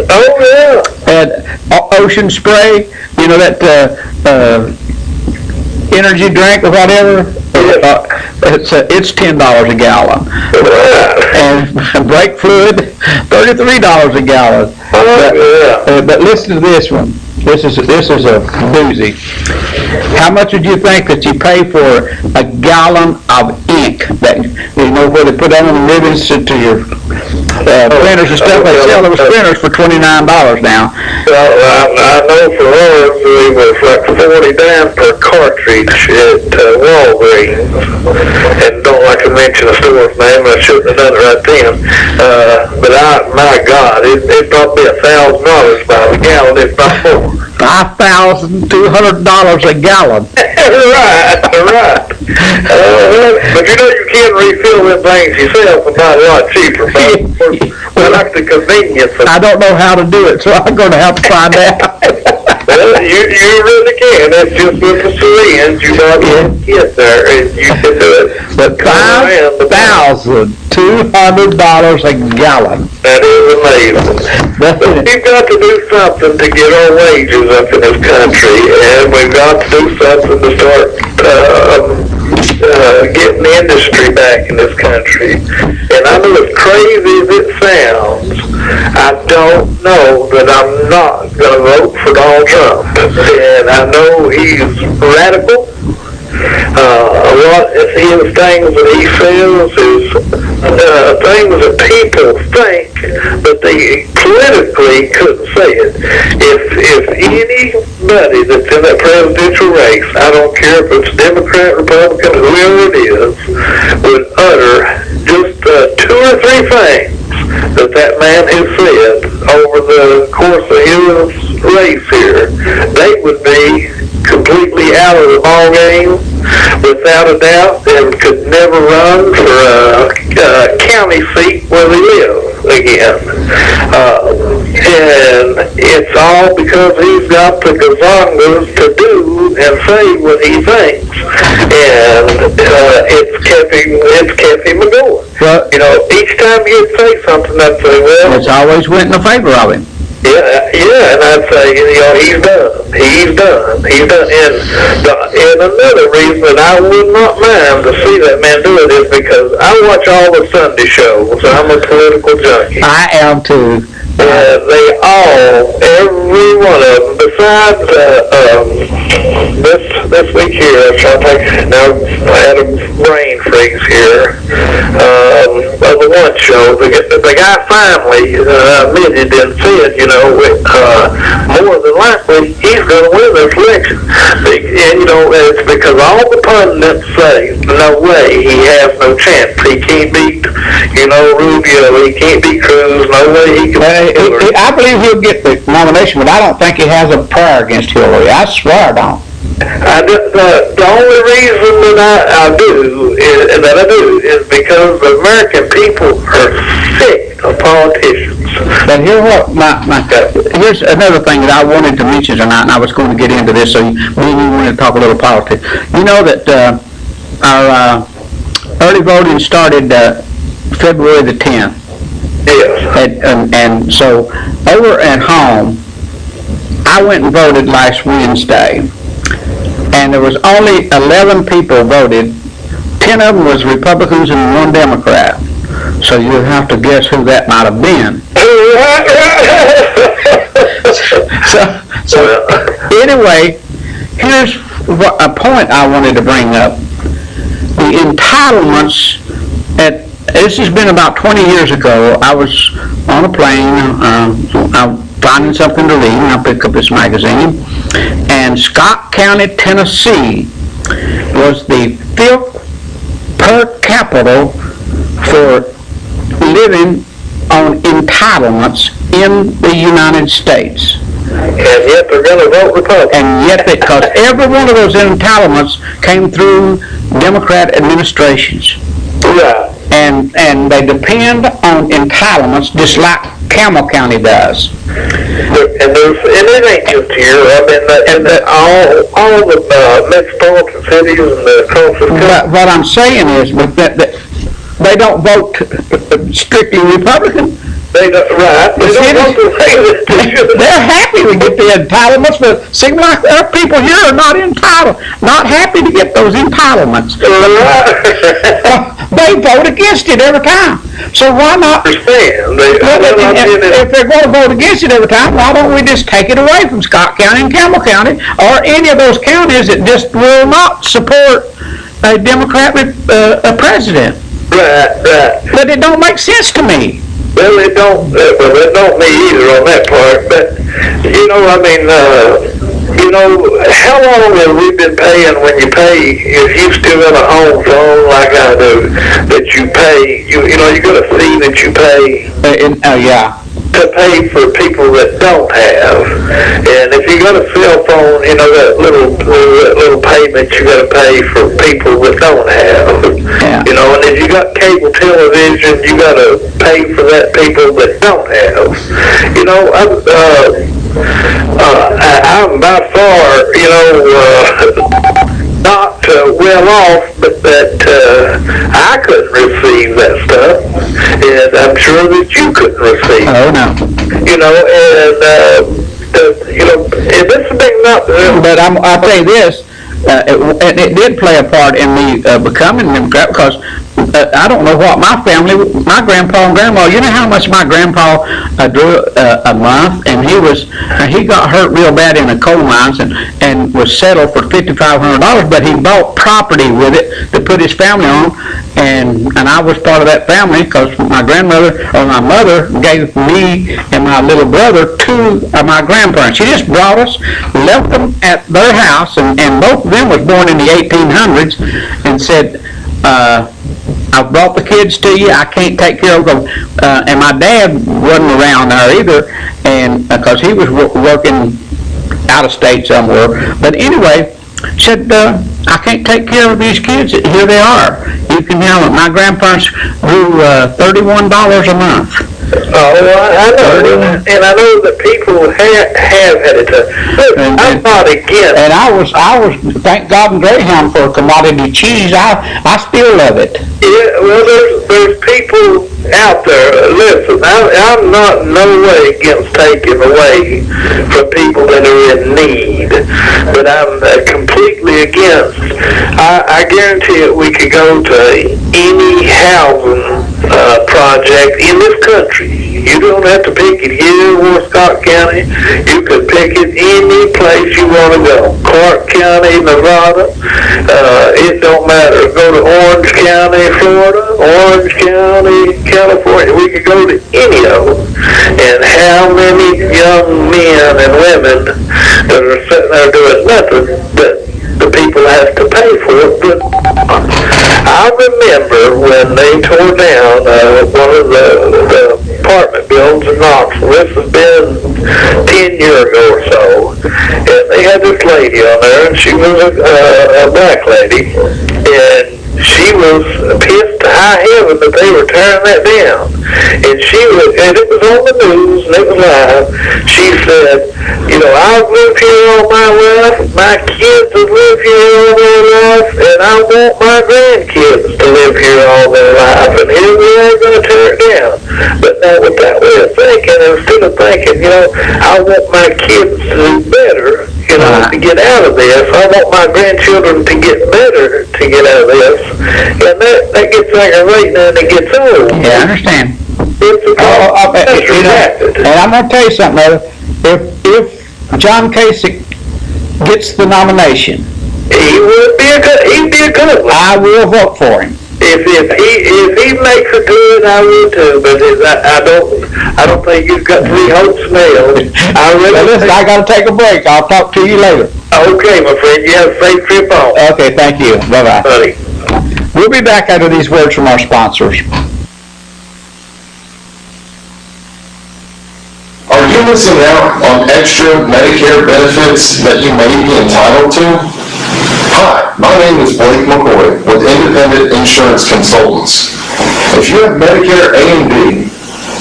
Speaker 2: Oh yeah.
Speaker 8: And Ocean Spray, that energy drink or whatever, it's $10 a gallon. And brake fluid, $33 a gallon. But listen to this one. This is a doozy. How much would you think that you pay for a gallon of ink? That where they put on the ribbons to your printers and stuff. They sell those printers for $29 now.
Speaker 2: Well, I know for ours it was like $40 per cartridge at Walgreens, and don't like to mention the store's name. I shouldn't have done it right then. But my God, it'd probably be $1,000 by the gallon, if not more.
Speaker 8: $5,200 a gallon.
Speaker 2: Right. But you can refill them things yourself and buy a lot cheaper. But I like the convenience of it.
Speaker 8: I don't know how to do it, so I'm going to have to find out.
Speaker 2: Well, you really can. That's just with the syringe. You got to get there, and you can do it.
Speaker 8: But $5,200 a gallon.
Speaker 2: That is amazing. But we've got to do something to get our wages up in this country, and we've got to do something to start getting the industry back in this country. And I know as crazy as it sounds, I don't know that I'm not going to vote for Donald Trump. And I know he's radical. A lot of his things that he says is things that people think, but they politically couldn't say it. If anybody that's in that presidential race, I don't care if it's Democrat, Republican, whoever it is, would utter just 2 or 3 things that man has said over the course of his race here, they would be completely out of the ball game without a doubt, and could never run for a county seat where they live again. And it's all because he's got the gazongas to do and say what he thinks, and it's kept him going.
Speaker 8: Well,
Speaker 2: you know, each time he'd say something, I'd say, well,
Speaker 8: it's always went in the favor of him.
Speaker 2: Yeah, and I'd say, you know, he's done. And another reason that I would not mind to see that man do it is because I watch all the Sunday shows. I'm a political junkie.
Speaker 8: I am too.
Speaker 2: They all, every one of them, besides this week here, I'm trying to think, now I had a brain freeze here, of the one show, the guy finally admitted and said, you know, more than likely, he's going to win this election. And, you know, it's because all the pundits say, no way, he has no chance. He can't beat, you know, Rubio, he can't beat Cruz, no way he can.
Speaker 8: I believe he'll get the nomination, but I don't think he has a prayer against Hillary. I swear I don't.
Speaker 2: The only reason that I do is because the American people are sick of politicians.
Speaker 8: But here's another thing that I wanted to mention tonight, and I was going to get into this, so me and you wanted to talk a little politics. You know that our early voting started February the 10th.
Speaker 2: Yes.
Speaker 8: And so over at home, I went and voted last Wednesday, and there was only 11 people voted. 10 of them was Republicans and 1 Democrat. So you have to guess who that might have been. So anyway, here's a point I wanted to bring up. The entitlements this has been about 20 years ago. I was on a plane, I'm finding something to read, and I picked up this magazine, and Scott County, Tennessee was the 5th per capita for living on entitlements in the United States.
Speaker 2: And yet they're going to vote Republican.
Speaker 8: And yet, because every one of those entitlements came through Democrat administrations.
Speaker 2: Right.
Speaker 8: And they depend on entitlements just like Campbell County does.
Speaker 2: And it ain't just here. I mean, all the metropolitan cities and the coastal country.
Speaker 8: What I'm saying is that they don't vote strictly Republican.
Speaker 2: They don't, right. They don't vote the way that they should.
Speaker 8: They're happy to get the entitlements, but it seems like our people here are not happy to get those entitlements. They vote against it every time. So why not?
Speaker 2: If
Speaker 8: they're going to vote against it every time, why don't we just take it away from Scott County and Campbell County, or any of those counties that just will not support a Democrat president?
Speaker 2: Right.
Speaker 8: But it don't make sense to me.
Speaker 2: Well, it don't me either on that part, but, you know, I mean, you know, how long have we been paying when you pay, if you still got a home phone like I do, that you pay, you know, you got a fee that you pay.
Speaker 8: Yeah.
Speaker 2: To pay for people that don't have. And if you got a cell phone, you know, that little payment you got to pay for people that don't have.
Speaker 8: Yeah.
Speaker 2: You know, and if you got cable television, you got to pay for that people that don't have. You know, I'm by far, you know, not well off, but that I couldn't receive that stuff, and I'm sure that you couldn't receive.
Speaker 8: Oh no.
Speaker 2: You know, and you know, and this is big enough.
Speaker 8: But I'll tell you this, it did play a part in me becoming a Democrat, because I don't know what my grandpa and grandma, you know how much my grandpa drew a month? And he got hurt real bad in the coal mines and was settled for $5,500, but he bought property with it to put his family on. And I was part of that family because my mother gave me and my little brother to my grandparents. She just brought us, left them at their house, and both of them was born in the 1800s, and said, I brought the kids to you. I can't take care of them. And my dad wasn't around there either, and because he was working out of state somewhere. But anyway, said, I can't take care of these kids. Here they are. You can have them. My grandparents grew $31 a month.
Speaker 2: Oh, I know, and I know that people have had it. Look, I'm not against.
Speaker 8: And I was, thank God and Greyhound for commodity cheese. I still love it.
Speaker 2: Yeah, well, there's people out there. Listen, I'm not no way against taking away from people that are in need, but I'm completely against. I guarantee it. We could go to any housing project in this country. You don't have to pick it here in Scott County. You could pick it any place you want to go. Clark County, Nevada. It don't matter. Go to Orange County, Florida. Orange County, California. We could go to any of them. And how many young men and women that are sitting there doing nothing but the people have to pay for it. But I remember when they tore down one of the apartment buildings in Knoxville. This has been 10 years ago or so. And they had this lady on there, and she was a black lady. And she was pissed to high heaven that they were tearing that down. And it was on the news, and it was live. She said, I've lived here all my life, my kids have lived here all their life, and I want my grandkids to live here all their life, and here we are going to tear it down. But now with that way of thinking, instead of thinking, I want my kids to do better, to get out of this, I want my grandchildren to get better to get out of this, and that gets aggravating and it gets old.
Speaker 8: Yeah, I understand. And I'm going to tell you something, brother. If John Kasich gets the nomination,
Speaker 2: he'd be a good one.
Speaker 8: I will vote for him.
Speaker 2: If he makes it good, I will too. But I don't think he's got 3 hopes nailed.
Speaker 8: I got to take a break. I'll talk to you later.
Speaker 2: Okay, my friend. You have a safe trip home.
Speaker 8: Okay, thank you. Bye-bye.
Speaker 2: Buddy.
Speaker 8: We'll be back after these words from our sponsors.
Speaker 11: Are you missing out on extra Medicare benefits that you may be entitled to? Hi, my name is Blake McCoy with Independent Insurance Consultants. If you have Medicare A and B,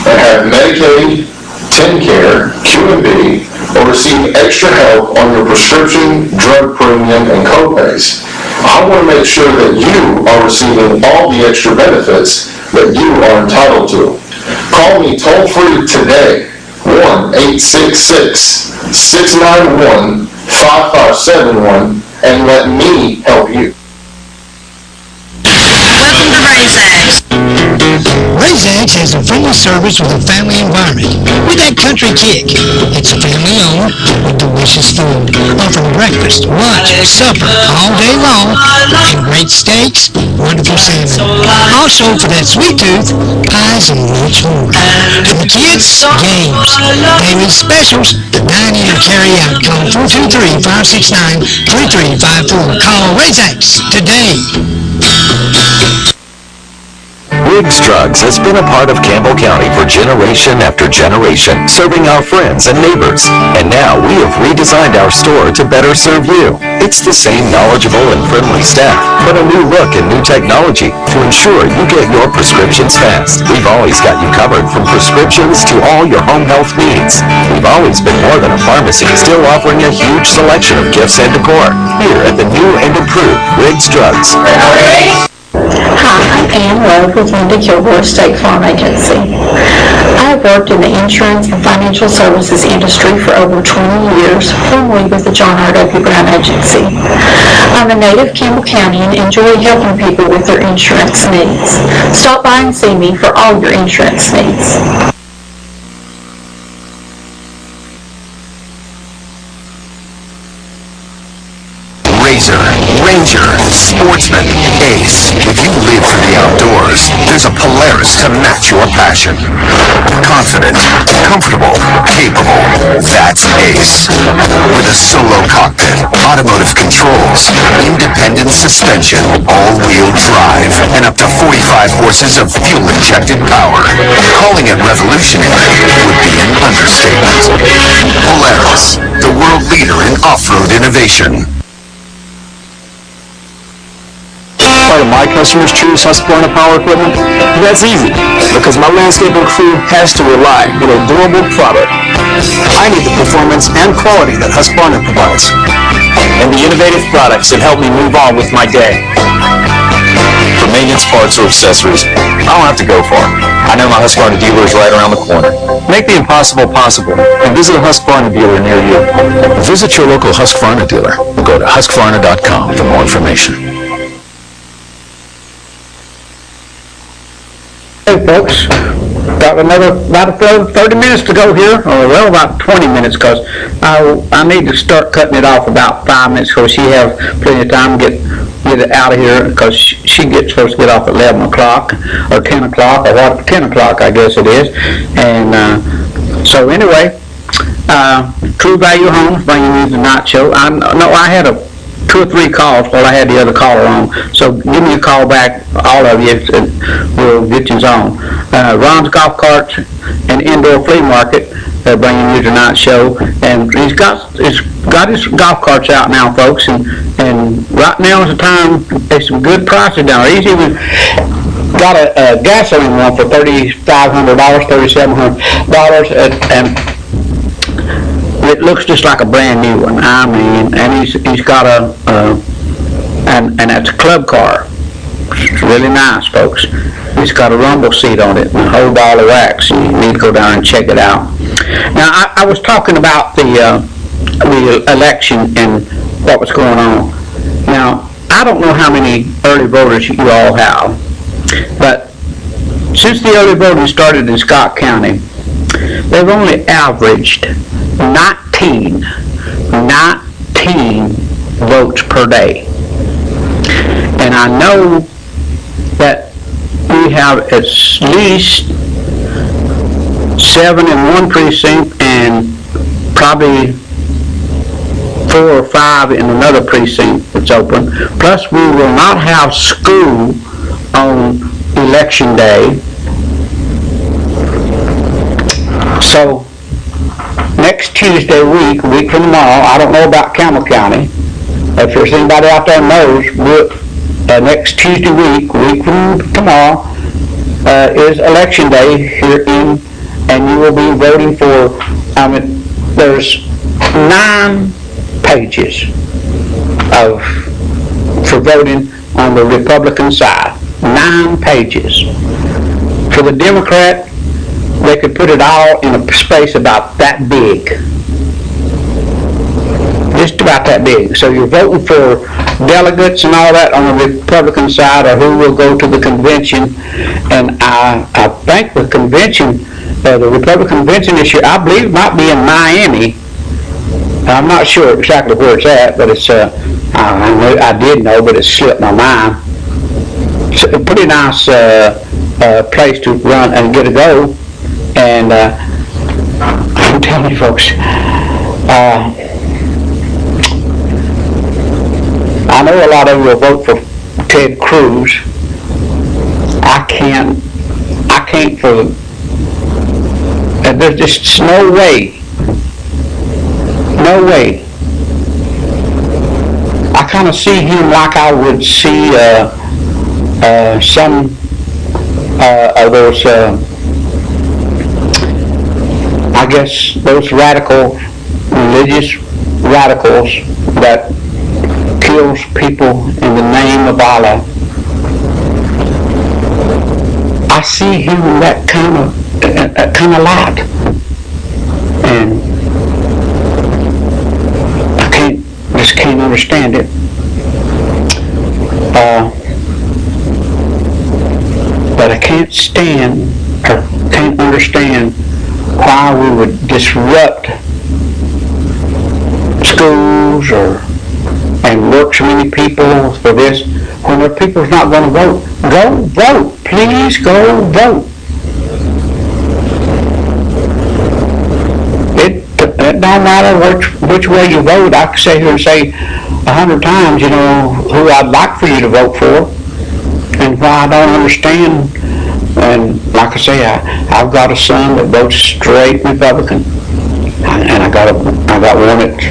Speaker 11: and have Medicaid, TennCare, Q&B, or receive extra help on your prescription, drug premium, and copays, I want to make sure that you are receiving all the extra benefits that you are entitled to. Call me toll-free today, 1-866-691-5571, and let me help you.
Speaker 9: Welcome to RaiseX.
Speaker 3: RaiseX has a friendly service with a family environment. With that country kick, it's family owned with delicious food, offering breakfast, lunch, supper all day long, and great steaks, wonderful salmon. Also, for that sweet tooth, pies and much more. For the kids, games, daily specials, dine-in or carry out. Call 423-569-3354. Call RaiseX today.
Speaker 4: Riggs Drugs has been a part of Campbell County for generation after generation, serving our friends and neighbors. And now we have redesigned our store to better serve you. It's the same knowledgeable and friendly staff, but a new look and new technology to ensure you get your prescriptions fast. We've always got you covered from prescriptions to all your home health needs. We've always been more than a pharmacy, still offering a huge selection of gifts and decor. Here at the new and improved Riggs Drugs.
Speaker 5: Hi, I'm Ann Love with Linda Kilgore State Farm Agency. I have worked in the insurance and financial services industry for over 20 years, formerly with the John R. W. Brown Agency. I'm a native of Campbell County and enjoy helping people with their insurance needs. Stop by and see me for all your insurance needs.
Speaker 4: Razor, Ranger, Sportsman, Ace. If you live for the outdoors, there's a Polaris to match your passion. Confident, comfortable, capable. That's Ace. With a solo cockpit, automotive controls, independent suspension, all-wheel drive, and up to 45 horses of fuel-injected power. Calling it revolutionary would be an understatement. Polaris, the world leader in off-road innovation.
Speaker 7: Why do my customers choose Husqvarna Power Equipment? That's easy, because my landscaping crew has to rely on a durable product. I need the performance and quality that Husqvarna provides, and the innovative products that help me move on with my day. For maintenance parts or accessories, I don't have to go far. I know my Husqvarna dealer is right around the corner. Make the impossible possible and visit a Husqvarna dealer near you.
Speaker 6: Visit your local Husqvarna dealer or go to Husqvarna.com for more information.
Speaker 8: Hey folks, got about 30 minutes to go here, or well, about 20 minutes, because I need to start cutting it off about 5 minutes, because she have plenty of time to get it out of here, because she gets supposed to get off at 11 o'clock, or 10 o'clock, or what, 10 o'clock I guess it is, and so anyway, True Value Homes bringing you the night show. I had 2 or 3 calls while I had the other caller on, so give me a call back, all of you, and we'll get you on. Ron's Golf Carts and Indoor Flea Market, they're bringing you tonight's show, and he's got his golf carts out now, folks, and right now is the time. There's some good prices down there. He's even got a gasoline one for $3,500, $3,700, and it looks just like a brand new one. I mean, and he's got and that's a club car. It's really nice, folks. It's got a rumble seat on it and a whole ball of wax. You need to go down and check it out. Now, I was talking about the election and what was going on. Now, I don't know how many early voters you all have, but since the early voting started in Scott County, they've only averaged 19 votes per day. And I know that we have at least 7 in one precinct and probably 4 or 5 in another precinct that's open. Plus, we will not have school on election day. So, next Tuesday week from tomorrow, I don't know about Campbell County. If there's anybody out there knows, next Tuesday week from tomorrow, is election day here and you will be voting for, there's 9 pages for voting on the Republican side. 9 pages. For the Democrat, they could put it all in a space about that big. Just about that big. So you're voting for delegates and all that on the Republican side, or who will go to the convention. And I think the convention, the Republican convention this year, I believe might be in Miami. I'm not sure exactly where it's at, but it's I did know, but it slipped my mind. It's a pretty nice place to run and get a go. And I'm telling you folks, I know a lot of you will vote for Ted Cruz. I can't for, and there's just no way. I kind of see him like I would see some of those, I guess, those religious radicals that kills people in the name of Allah. see him that kind of light, and just can't understand it. But I can't stand or can't understand why we would disrupt schools and work so many people for this when the people's not going to vote. Go vote, please go vote. It don't matter which way you vote. I could sit here and say 100 times, you know, who I'd like for you to vote for and why I don't understand. And like I say, I've got a son that votes straight Republican, and I got one that's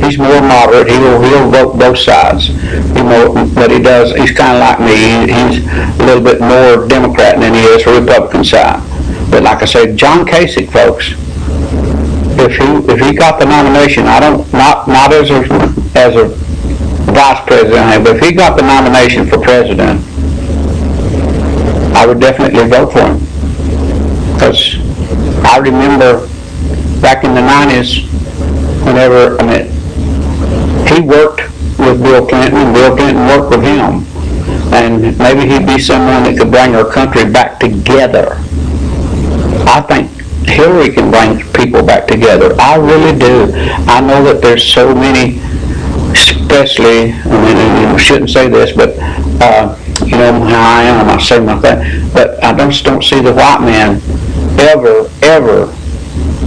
Speaker 8: he's more moderate. He'll vote both sides. But he's kind of like me. He's a little bit more Democrat than he is for Republican side. But like I say, John Kasich, folks, if he got the nomination, not as a vice president, but if he got the nomination for president, I would definitely vote for him. Because I remember back in the 90s, he worked with Bill Clinton and Bill Clinton worked with him. And maybe he'd be someone that could bring our country back together. I think Hillary can bring people back together. I really do. I know that there's so many, especially, I shouldn't say this, but you know how I am, I'm not saying like that, but I just don't see the white man ever,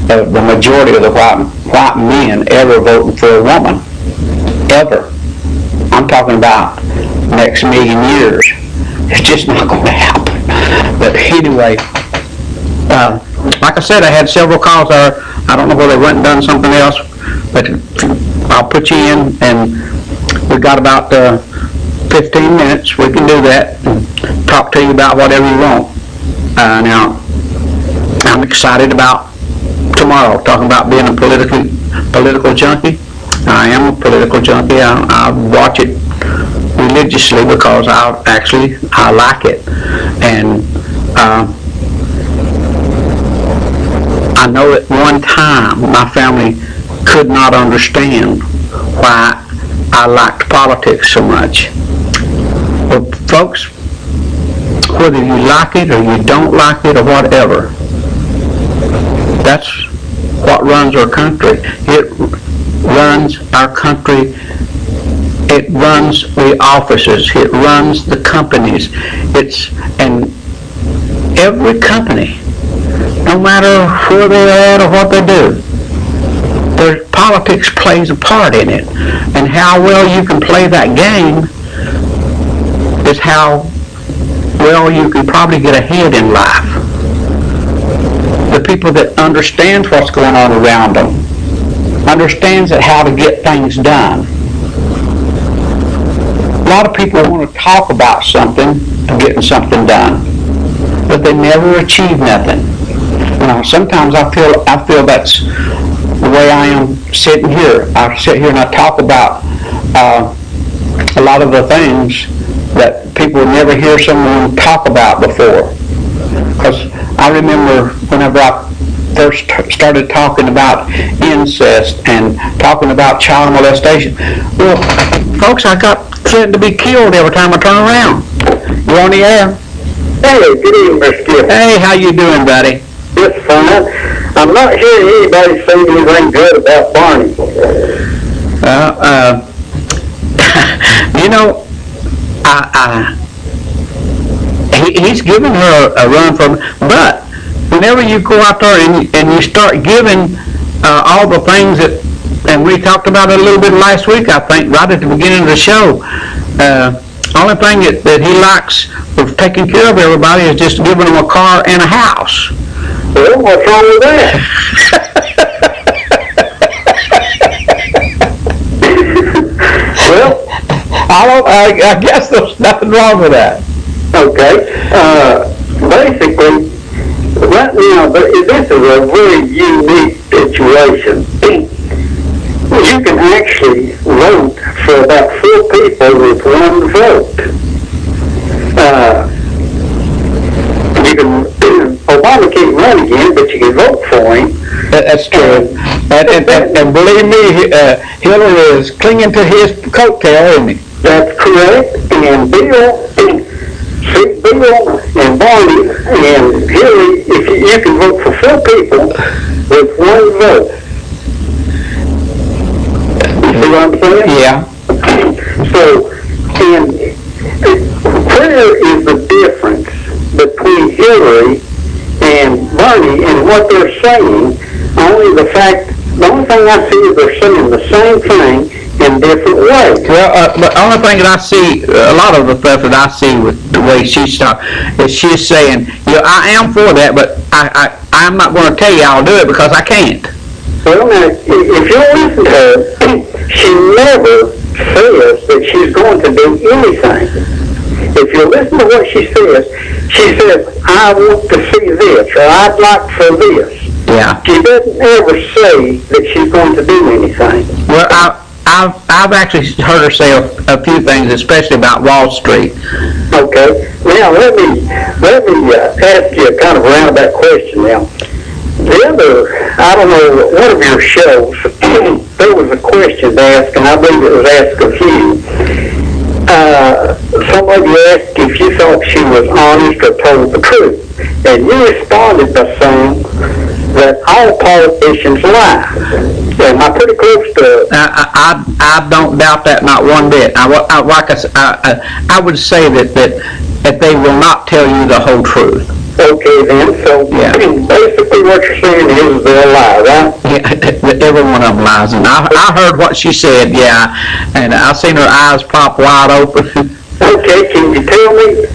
Speaker 8: the majority of the white men ever voting for a woman. Ever. I'm talking about next million years. It's just not going to happen. But anyway, like I said, I had several calls there. I don't know whether they went and done something else, but I'll put you in, and we got about 15 minutes. We can do that and talk to you about whatever you want. Now, I'm excited about tomorrow, talking about being a political junkie. I am a political junkie. I watch it religiously because I like it. And I know at one time my family could not understand why I liked politics so much. But folks, whether you like it or you don't like it or whatever, that's what runs our country. It runs our country. It runs the offices. It runs the companies. And every company, no matter where they're at or what they do, politics plays a part in it. And how well you can play that game is how well you can probably get ahead in life. The people that understand what's going on around them, understands how to get things done. A lot of people want to talk about something and getting something done, but they never achieve nothing. Now, sometimes I feel that's the way I am sitting here. I sit here and I talk about a lot of the things that people never hear someone talk about before. Because I remember whenever I first started talking about incest and talking about child molestation. Well, folks, I got threatened to be killed every time I turn around. You on the air?
Speaker 2: Hey, good evening, Mr. Skip.
Speaker 8: Hey, how you doing, buddy?
Speaker 2: Just fine. I'm not hearing anybody say anything good about Barney.
Speaker 8: You know, he's giving her a run for, but whenever you go out there and you start giving all the things that, and we talked about it a little bit last week, I think, right at the beginning of the show, only thing that he likes for taking care of everybody is just giving them a car and a house.
Speaker 2: Well, what's wrong with that? Well,
Speaker 8: I guess there's nothing wrong with that.
Speaker 2: Okay. Basically, right now, this is a very unique situation. You can actually vote for about 4 people with one vote.
Speaker 8: Obama can't run again, but you can vote for him. That's true. And believe me, Hillary is clinging to his coattail, isn't he? That's correct. And Bill and Barney and Hillary, if you can vote for 4 people with 1 vote. You see what I'm saying? Yeah. So, and where is the difference between Hillary and Bernie and what they're saying? The only thing I see is they're saying the same thing in different ways. Well, the only thing that I see, a lot of the stuff that I see with the way she's talking, is she's saying, I am for that, but I'm not going to tell you I'll do it because I can't. Well, now, if you listen to her, she never says that she's going to do anything. If you listen to what she says, I want to see this, or I'd like for this. Yeah. She doesn't ever say that she's going to do anything. Well, I've actually heard her say a few things, especially about Wall Street. Okay. Now, let me ask you a kind of roundabout question now. I don't know, one of your shows, there was a question asked, and I believe it was asked of you. Somebody asked if you thought she was honest or told the truth. And you responded by saying that all politicians lie. Am I pretty close to... I don't doubt that, not one bit. I would say that they will not tell you the whole truth. Okay, then, so basically what you're saying is they'll lie, right? Yeah, every one of them lies, and I heard what she said, and I seen her eyes pop wide open. Okay, can you tell me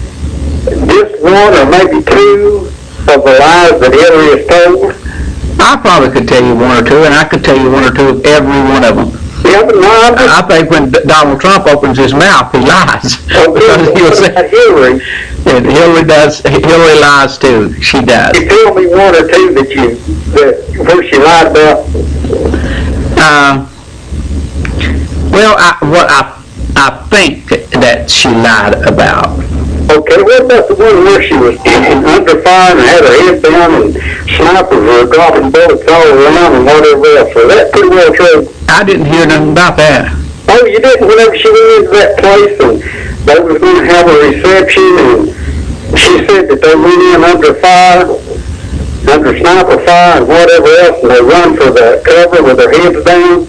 Speaker 8: just 1 or maybe 2 of the lies that Hillary has told? I probably could tell you 1 or 2, and I could tell you 1 or 2 of every one of them. Yeah, but no, I think when Donald Trump opens his mouth, he lies. Okay, he'll say Hillary. And Hillary lies too. She does. You tell me 1 or 2 where she lied about. Well, I think that she lied about. Okay, what about the one where she was under fire and had her head down and snipers were dropping bullets all around and whatever else? Was that pretty well true? I didn't hear nothing about that. Oh, you didn't? Whenever she went into that place and they was going to have a reception and she said that they went in under fire, under sniper fire and whatever else, and they run for the cover with their heads down.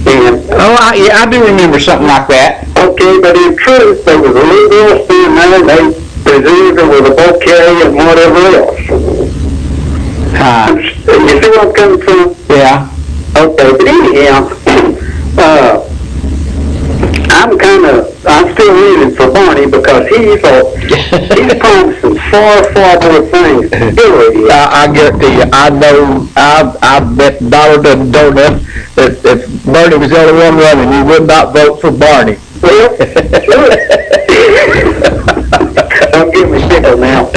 Speaker 8: And, I do remember something like that. Okay, but in truth, there was a little girl standing there, and they presented her with a bouquet and whatever else. You see where I'm coming from? Yeah. Okay, but anyhow, I'm still rooting for Barney because he's promising far more things than Hillary is. I guarantee you, I bet dollar to donut that if Bernie was the only one running, you would not vote for Barney. Well, don't get me sick now.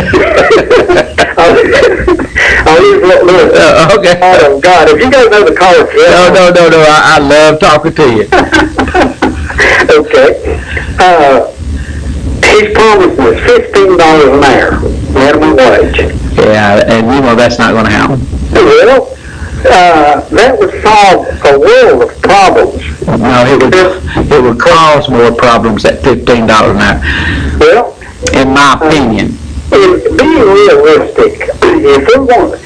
Speaker 8: I'll use what look. Okay. Oh, God, if you guys know the caller. No, I love talking to you. Okay. He's promising us $15 an hour, minimum wage. Yeah, and that's not going to happen. Well, that would solve a world of problems. No, it would cause more problems at $15 an hour. Well, in my opinion. Being realistic, if we want,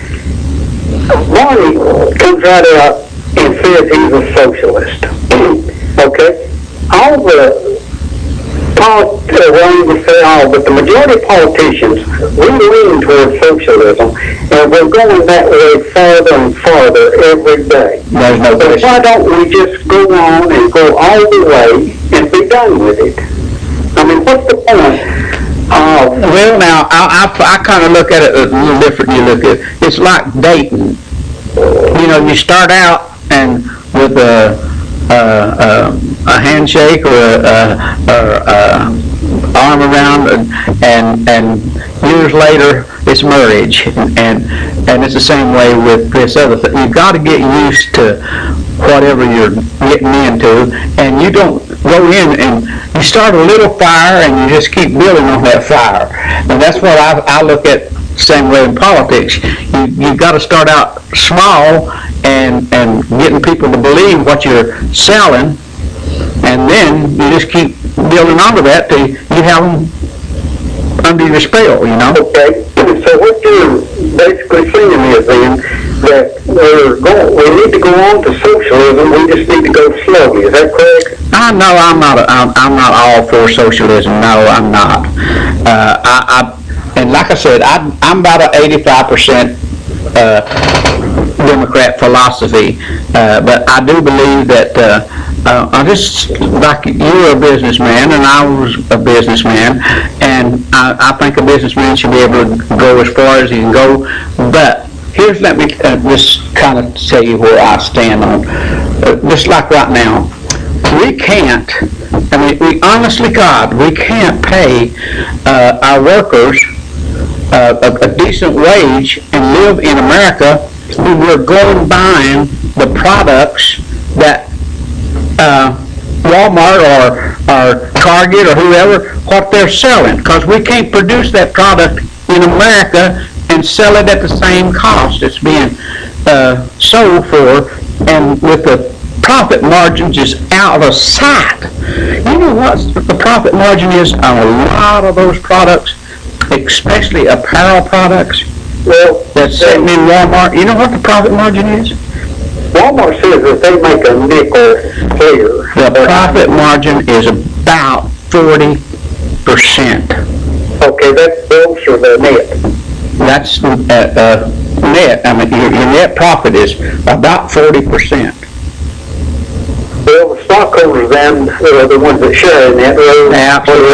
Speaker 8: Barney comes right out and says he's a socialist. Okay? All the but the majority of politicians, we lean towards socialism, and we're going that way farther and farther every day. There's no question. Why don't we just go on and go all the way and be done with it? I mean, what's the point? Well, now, I kind of look at it a little different. You look at it. It's like dating. You start out and with a handshake or arm around, and years later it's marriage, and it's the same way with this other thing. You've got to get used to whatever you're getting into, and you don't go in and you start a little fire and you just keep building on that fire. And that's what I look at same way in politics. You got to start out small and getting people to believe what you're selling, and then you just keep building onto that till you have them under your spell, you know?
Speaker 2: Okay, so what you're basically saying is then that we need to go on to socialism, we just need to go slowly, is that correct?
Speaker 8: No, I'm not all for socialism. No, I'm not. And like I said, I'm about an 85% Democrat philosophy, but I do believe that I just, like you're a businessman and I was a businessman, and I think a businessman should be able to go as far as he can go. But here's, let me just kind of tell you where I stand on, just like right now. We can't, we honestly, God, we can't pay our workers a decent wage and live in America when we're going buying the products that Walmart or Target or whoever, what they're selling, because we can't produce that product in America and sell it at the same cost it's being sold for, and with the profit margins is out of sight. You know what the profit margin is on a lot of those products, especially apparel products?
Speaker 2: Well,
Speaker 8: that's sitting in Walmart. You know what the profit margin is?
Speaker 2: Walmart says that they make a nickel clear.
Speaker 8: The profit margin is about 40%.
Speaker 2: Okay, that's gross or the net?
Speaker 8: That's net. Your net profit is about 40%.
Speaker 2: Well, the stockholders then, the ones that share in that.
Speaker 8: Absolutely.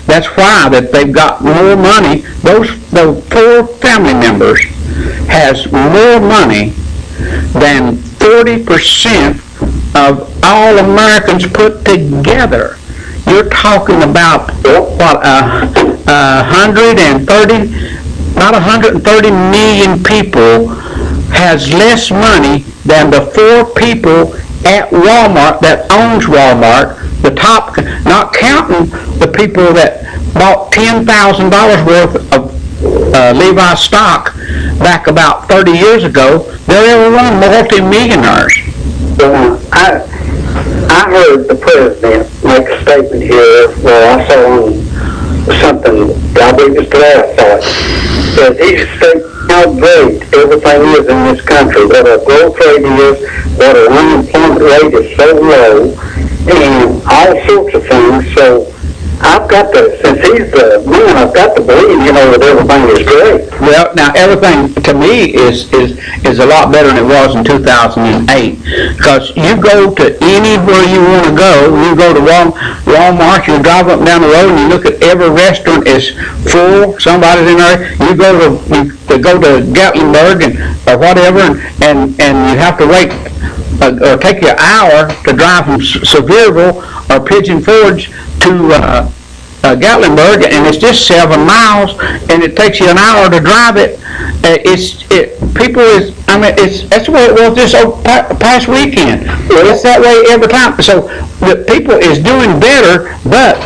Speaker 8: That's why that they've got more money. Those poor family members has more money than 40% of all Americans put together. You're talking about what, 130 million people has less money than the 4 people at Walmart that owns Walmart, the top, not counting the people that bought $10,000 worth of Levi stock back about 30 years ago. They're run multi-millionaires.
Speaker 2: I heard the president make a statement here, well, I saw on something, I believe it's today I saw it, that he stated how great everything is in this country, what our growth rate is, what our unemployment rate is so low, and all sorts of things. So I've got to, since he's the man, I've got to believe, that everything is great.
Speaker 8: Well, now everything to me is a lot better than it was in 2008, because you go to anywhere you want to go. You go to Walmart, you drive up and down the road, and you look at every restaurant is full. Somebody's in there. You go to Gatlinburg or whatever, and you have to wait or take you an hour to drive from Sevierville or Pigeon Forge to Gatlinburg, and it's just 7 miles, and it takes you an hour to drive it. That's the way it was this past weekend. It's that way every time. So the people is doing better, but,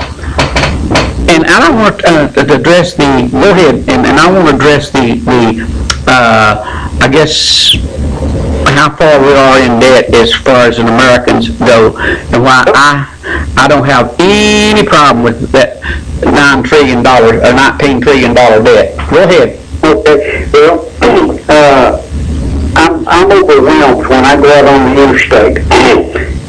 Speaker 8: and I don't want to address go ahead, and I want to address I guess, how far we are in debt as far as Americans go, and why I don't have any problem with that $9 trillion or $19 trillion debt. Go ahead.
Speaker 2: Okay, well, I'm overwhelmed when I go out on the interstate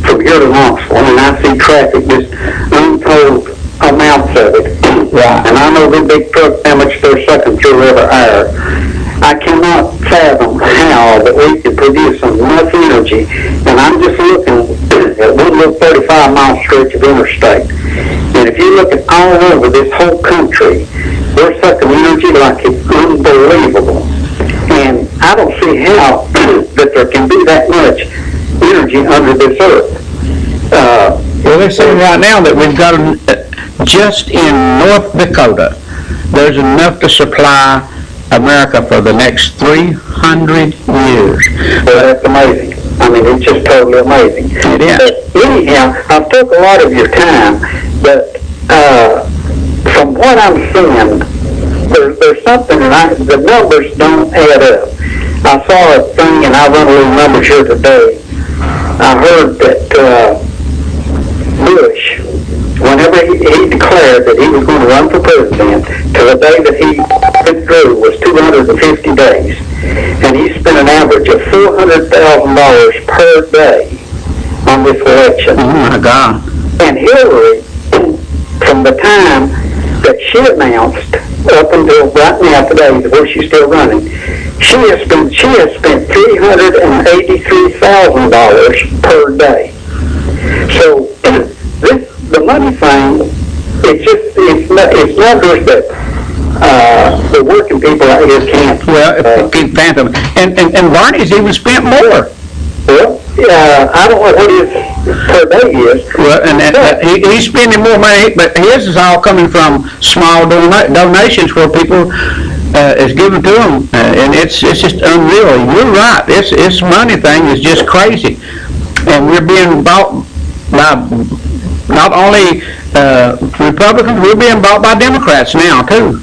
Speaker 2: from here to Knoxville, and I see traffic, just untold amounts of it.
Speaker 8: Right.
Speaker 2: And I know the big truck how much they're sucking through every hour. I cannot fathom how that we can produce enough energy, and I'm just looking at one little 35-mile stretch of interstate. And if you look at all over this whole country, we're sucking energy like it's unbelievable. And I don't see how that there can be that much energy under this earth.
Speaker 8: Well, they're saying right now that we've got just in North Dakota, there's enough to supply America for the next 300 years.
Speaker 2: Well, that's amazing. I mean, it's just totally amazing.
Speaker 8: It is.
Speaker 2: But anyhow, I've took a lot of your time, but from what I'm seeing,
Speaker 8: there's something, the numbers don't add up. I saw a thing, and I run a little numbers here today. I heard that Bush, whenever he declared that he was going to run for president, to the day that he withdrew was 250 days. And he spent an average of $400,000 per day on this election.
Speaker 3: Oh my God.
Speaker 8: And Hillary, from the time that she announced up until right now today, where she's still running, she has spent $383,000 per day. So the money thing, it's numbers that the working people out here can't.
Speaker 3: Well, keep phantom. And Barney's even spent more.
Speaker 8: Well, I don't know what his per day is.
Speaker 3: Well, and he's spending more money, but his is all coming from small donations where people is given to him, and it's just unreal. You're right. This money thing is just crazy, and we're being bought by not only Republicans, we're being bought by Democrats now too.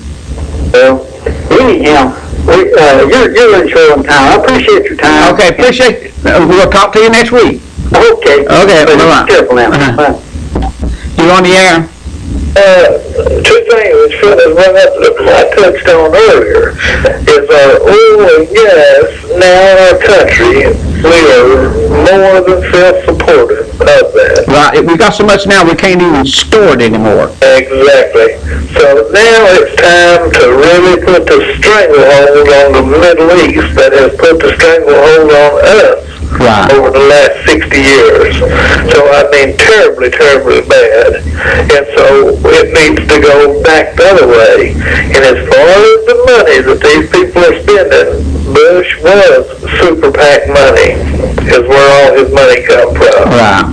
Speaker 8: Well, anyhow, you're in short on time. I appreciate your time.
Speaker 3: Okay, appreciate it. We'll talk to you next week.
Speaker 8: Okay.
Speaker 3: Okay, bye-bye.
Speaker 8: Be careful now. Bye.
Speaker 3: You're on the air.
Speaker 2: Two things that I touched on earlier is our oil and gas now in our country. We are more than self-supportive of that.
Speaker 3: Right, we got so much now we can't even store it anymore.
Speaker 2: Exactly. So now it's time to really put the stranglehold on the Middle East that has put the stranglehold on us.
Speaker 3: Right.
Speaker 2: Over the last 60 years. So, I mean, terribly, terribly bad. And so it needs to go back the other way. And as far as the money that these people are spending, Bush was super PAC money, is where all his money come from.
Speaker 3: Right.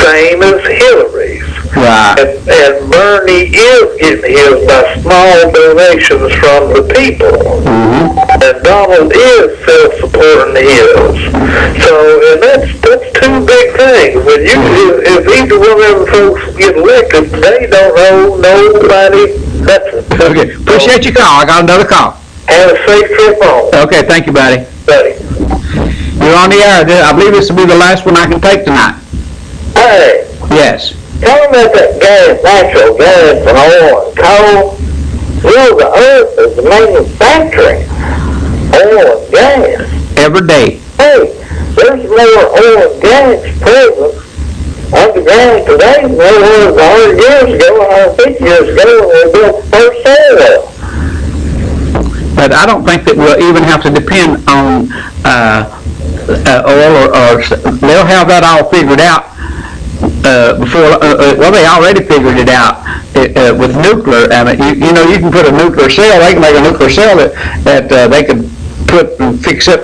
Speaker 2: Same as Hillary's.
Speaker 3: Right.
Speaker 2: And Bernie is getting his by small donations from the people.
Speaker 3: Mm-hmm.
Speaker 2: And Donald is self-supporting his. So, and that's two big things. When if either one of them folks get elected, they don't owe nobody nothing.
Speaker 3: Okay, appreciate your call. I got another call.
Speaker 2: Have a safe trip home.
Speaker 3: Okay, thank you, buddy.
Speaker 2: Buddy.
Speaker 3: You're on the air. I believe this will be the last one I can take tonight.
Speaker 2: Hey,
Speaker 3: Yes.
Speaker 2: tell them about that gas, natural gas and oil and coal. Well, the earth is manufacturing oil and gas.
Speaker 3: Every day.
Speaker 2: Hey, there's more oil and gas present underground today than there was 100 years ago, 150 years ago when we built the first oil well.
Speaker 3: But I don't think that we'll even have to depend on oil or they'll have that all figured out before. Well, they already figured it out with nuclear. I mean, you know, you can put a nuclear cell. They can make a nuclear cell that they could put and fix up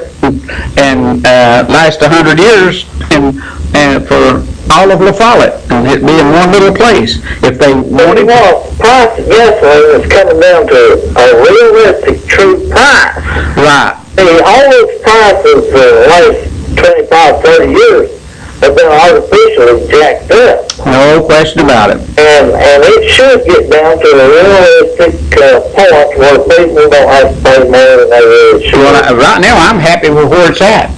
Speaker 3: and last 100 years and for all of La Follette, and it'd be in one little place if they wanted.
Speaker 2: Well, the price of gasoline is coming down to a realistic, true price.
Speaker 3: Right.
Speaker 2: See, all those prices for the last 25, 30 years have been artificially jacked up.
Speaker 3: No question about it.
Speaker 2: And it should get down to a realistic point where people don't have to pay more than they really should.
Speaker 3: Well, right now I'm happy with where it's at.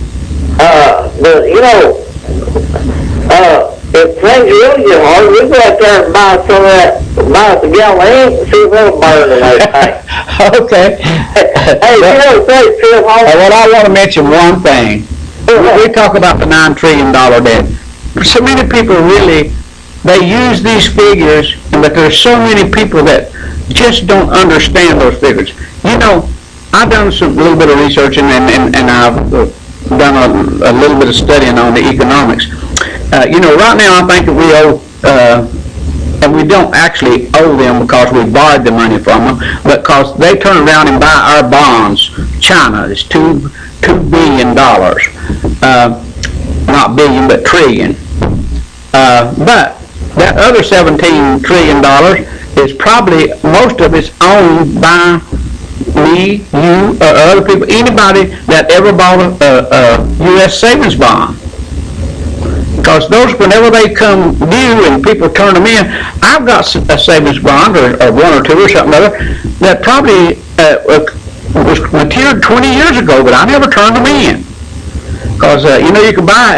Speaker 2: But, you know, if things really get hard, we go out there and buy some of that, buy us a gallon of ink and see if it'll burn in that thing.
Speaker 3: Okay.
Speaker 2: Hey, you know, say, Phil,
Speaker 3: Well, I want to mention one thing. We talk about the $9 trillion debt. So many people really, they use these figures, but there's so many people that just don't understand those figures. You know, I've done a little bit of research and I've done a little bit of studying on the economics. You know, right now I think that we owe, and we don't actually owe them because we borrowed the money from them, but because they turn around and buy our bonds. China is $2 billion. Not billion, but trillion. But that other $17 trillion is probably, most of it's owned by me, you, or other people, anybody that ever bought a U.S. savings bond.
Speaker 8: Because those, whenever they come due and people turn them in, I've got a savings bond or one or two or something other that probably was matured 20 years ago, but I never turned them in. Because, you can buy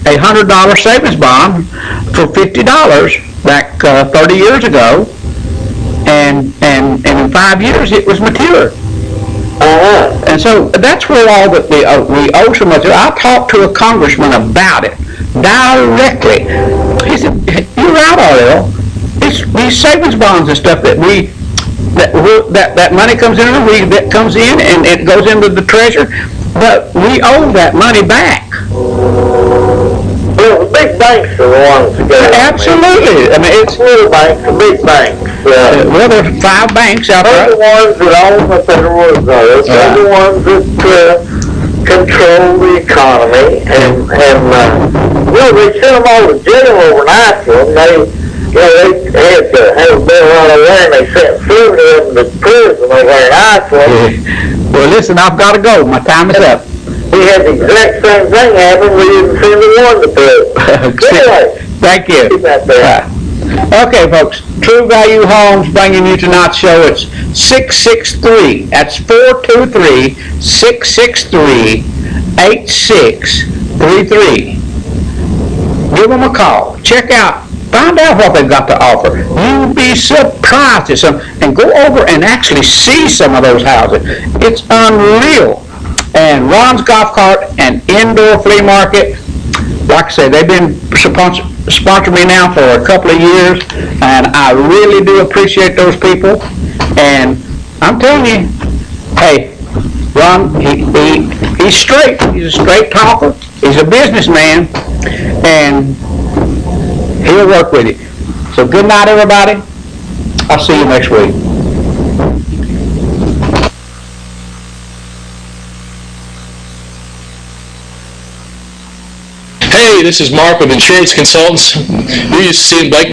Speaker 8: a $100 savings bond for $50 back 30 years ago, and in 5 years it was matured. And so that's where all that we owe so much. I talked to a congressman about it directly. He said, "You're right, R.L. It's these savings bonds and stuff that that money comes in, that comes in and it goes into the treasury, but we owe that money back."
Speaker 2: Well, the big banks are the ones that get it.
Speaker 8: Absolutely. I mean, it's
Speaker 2: little banks, the big banks.
Speaker 8: well, there's 5 banks out
Speaker 2: They're
Speaker 8: there.
Speaker 2: the ones that own the Federal Reserve. They're the ones that control the economy, and they sent them all to jail overnight. They had to have a bill right away, and they sent 7 of them to prison overnight.
Speaker 8: Well, listen, I've got to go. My time is up.
Speaker 2: We had the exact same thing happen. We didn't send the one to prison. Anyway,
Speaker 8: Thank you.
Speaker 2: keep that there.
Speaker 8: Okay, folks. True Value Homes bringing you tonight's show. It's 663. That's 423-663-8633. Give them a call. Check out. Find out what they've got to offer. You'll be surprised at some. And go over and actually see some of those houses. It's unreal. And Ron's Golf Cart and Indoor Flea Market, like I say, they've been sponsoring me now for a couple of years, and I really do appreciate those people. And I'm telling you, hey, Ron, he's straight. He's a straight talker. He's a businessman, and he'll work with you. So good night, everybody. I'll see you next week.
Speaker 1: Hey, this is Mark with Insurance Consultants. We used to see Blake